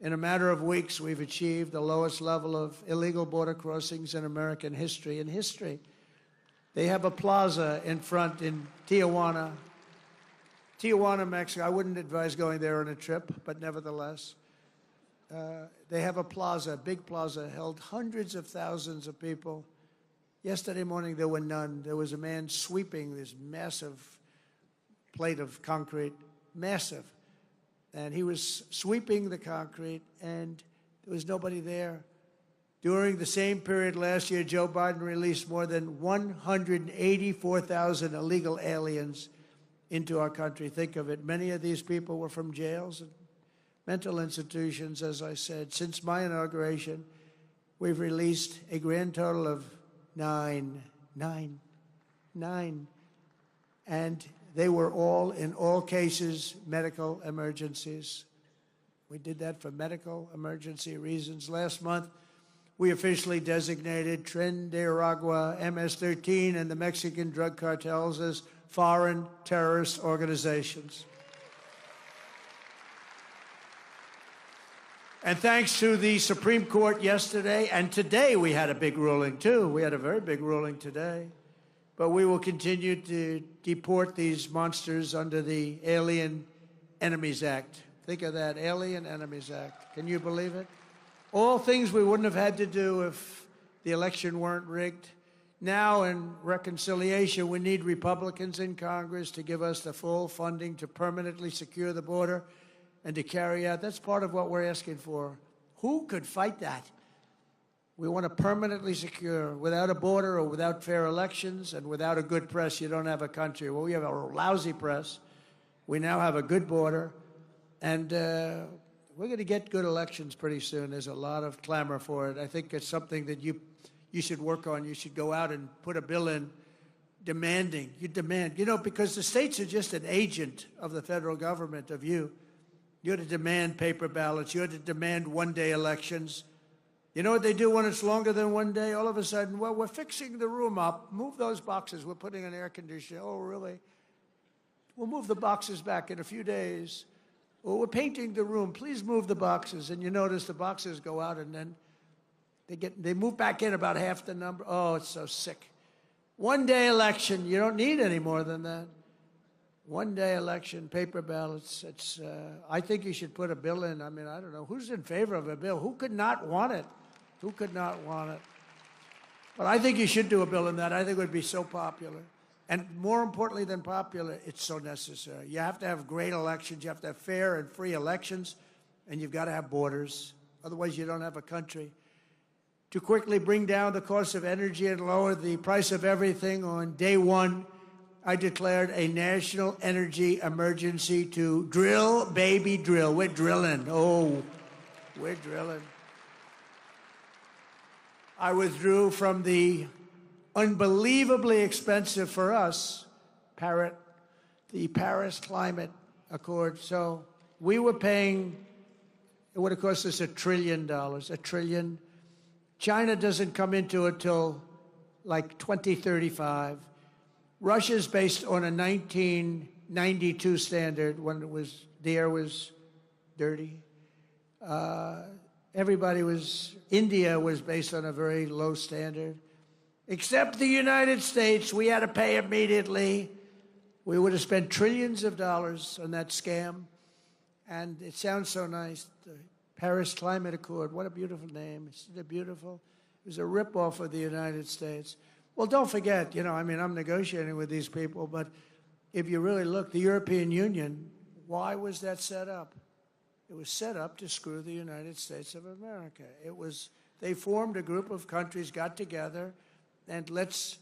In a matter of weeks, we've achieved the lowest level of illegal border crossings in American history. In history, they have a plaza in front in Tijuana, Mexico. I wouldn't advise going there on a trip, but nevertheless, they have a plaza, a big plaza, held hundreds of thousands of people. Yesterday morning, there were none. There was a man sweeping this massive plate of concrete, massive. And he was sweeping the concrete, and there was nobody there. During the same period last year, Joe Biden released more than 184,000 illegal aliens into our country. Think of it. Many of these people were from jails and mental institutions, as I said. Since my inauguration, we've released a grand total of nine. And they were all, in all cases, medical emergencies. We did that for medical emergency reasons. Last month, we officially designated Tren de Aragua, MS-13, and the Mexican drug cartels as foreign terrorist organizations. And thanks to the Supreme Court yesterday, and today we had a big ruling, too. We had a very big ruling today. But we will continue to deport these monsters under the Alien Enemies Act. Think of that, Alien Enemies Act. Can you believe it? All things we wouldn't have had to do if the election weren't rigged. Now, in reconciliation, we need Republicans in Congress to give us the full funding to permanently secure the border and to carry out. That's part of what we're asking for. Who could fight that? We want to permanently secure. Without a border or without fair elections and without a good press, you don't have a country. Well, we have a lousy press. We now have a good border. And we're going to get good elections pretty soon. There's a lot of clamor for it. I think it's something that you should work on. You should go out and put a bill in demanding. You demand. You know, because the states are just an agent of the federal government, of you. You're to demand paper ballots. You're to demand one-day elections. You know what they do when it's longer than one day? All of a sudden, well, we're fixing the room up. Move those boxes. We're putting an air conditioner. Oh, really? We'll move the boxes back in a few days. Well, we're painting the room. Please move the boxes. And you notice the boxes go out, and then they move back in about half the number. Oh, it's so sick. One-day election. You don't need any more than that. One-day election, paper ballots. It's. I think you should put a bill in. I mean, I don't know. Who's in favor of a bill? Who could not want it? Who could not want it? But I think you should do a bill in that. I think it would be so popular. And more importantly than popular, it's so necessary. You have to have great elections. You have to have fair and free elections. And you've got to have borders. Otherwise, you don't have a country. To quickly bring down the cost of energy and lower the price of everything, on day one, I declared a national energy emergency to drill, baby, drill. We're drilling. Oh, we're drilling. I withdrew from the unbelievably expensive for us, the Paris Climate Accord. So we were paying, it would have cost us $1 trillion, $1 trillion. China doesn't come into it till like 2035. Russia's based on a 1992 standard when the air was dirty. India was based on a very low standard. Except the United States, we had to pay immediately. We would have spent trillions of dollars on that scam. And it sounds so nice. The Paris Climate Accord, what a beautiful name. Isn't it beautiful? It was a ripoff of the United States. Well, don't forget, I'm negotiating with these people, but if you really look, the European Union, why was that set up? It was set up to screw the United States of America. They formed a group of countries, got together, and let's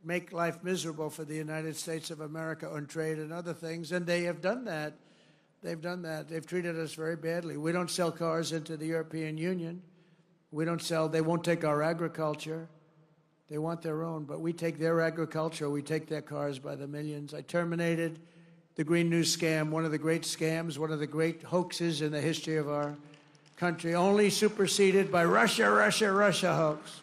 make life miserable for the United States of America on trade and other things, and they have done that. They've done that. They've treated us very badly. We don't sell cars into the European Union. They won't take our agriculture. They want their own, but we take their agriculture, we take their cars by the millions. I terminated the Green New scam, one of the great scams, one of the great hoaxes in the history of our country, only superseded by Russia hoax.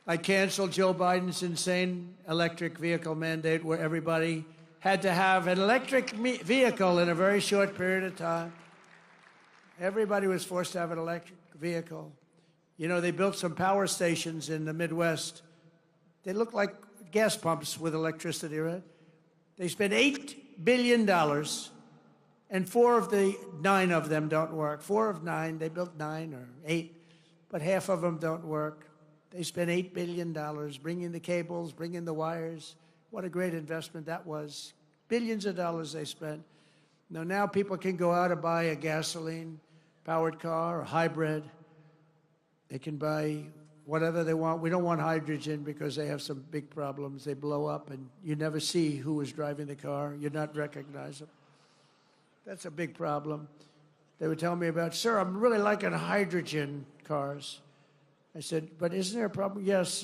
I canceled Joe Biden's insane electric vehicle mandate where everybody had to have an electric vehicle in a very short period of time. Everybody was forced to have an electric vehicle. They built some power stations in the Midwest. They look like gas pumps with electricity, right? They spent $8 billion, and 4 of the 9 of them don't work. 4 of 9, they built 9 or 8, but half of them don't work. They spent $8 billion bringing the cables, bringing the wires. What a great investment that was. Billions of dollars they spent. Now people can go out and buy a gasoline-powered car, a hybrid. They can buy whatever they want. We don't want hydrogen because they have some big problems. They blow up, and you never see who is driving the car. You're not recognizable. That's a big problem. They were telling me about, sir, I'm really liking hydrogen cars. I said, but isn't there a problem? Yes,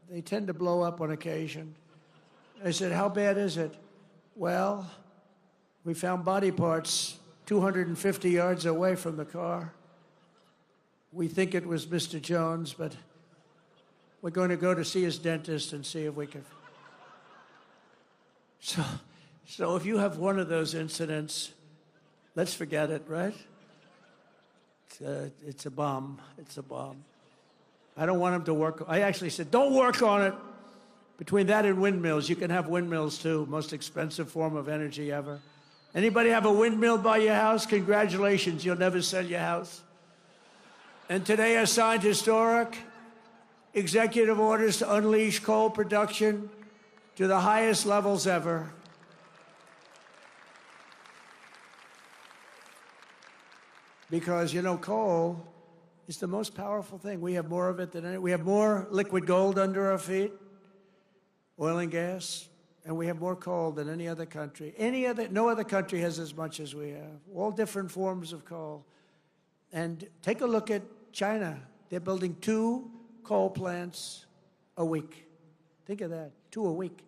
they tend to blow up on occasion. I said, how bad is it? Well, we found body parts 250 yards away from the car. We think it was Mr. Jones, but we're going to go to see his dentist and see if we can. So if you have one of those incidents, let's forget it, right? It's a bomb. It's a bomb. I don't want him to work. I actually said, don't work on it. Between that and windmills, you can have windmills too. Most expensive form of energy ever. Anybody have a windmill by your house? Congratulations, you'll never sell your house. And today I signed historic executive orders to unleash coal production to the highest levels ever. Because, coal is the most powerful thing. We have more of it than any. We have more liquid gold under our feet, oil and gas, and we have more coal than any other country. No other country has as much as we have. All different forms of coal. And take a look at China. They're building 2 coal plants a week. Think of that, 2 a week.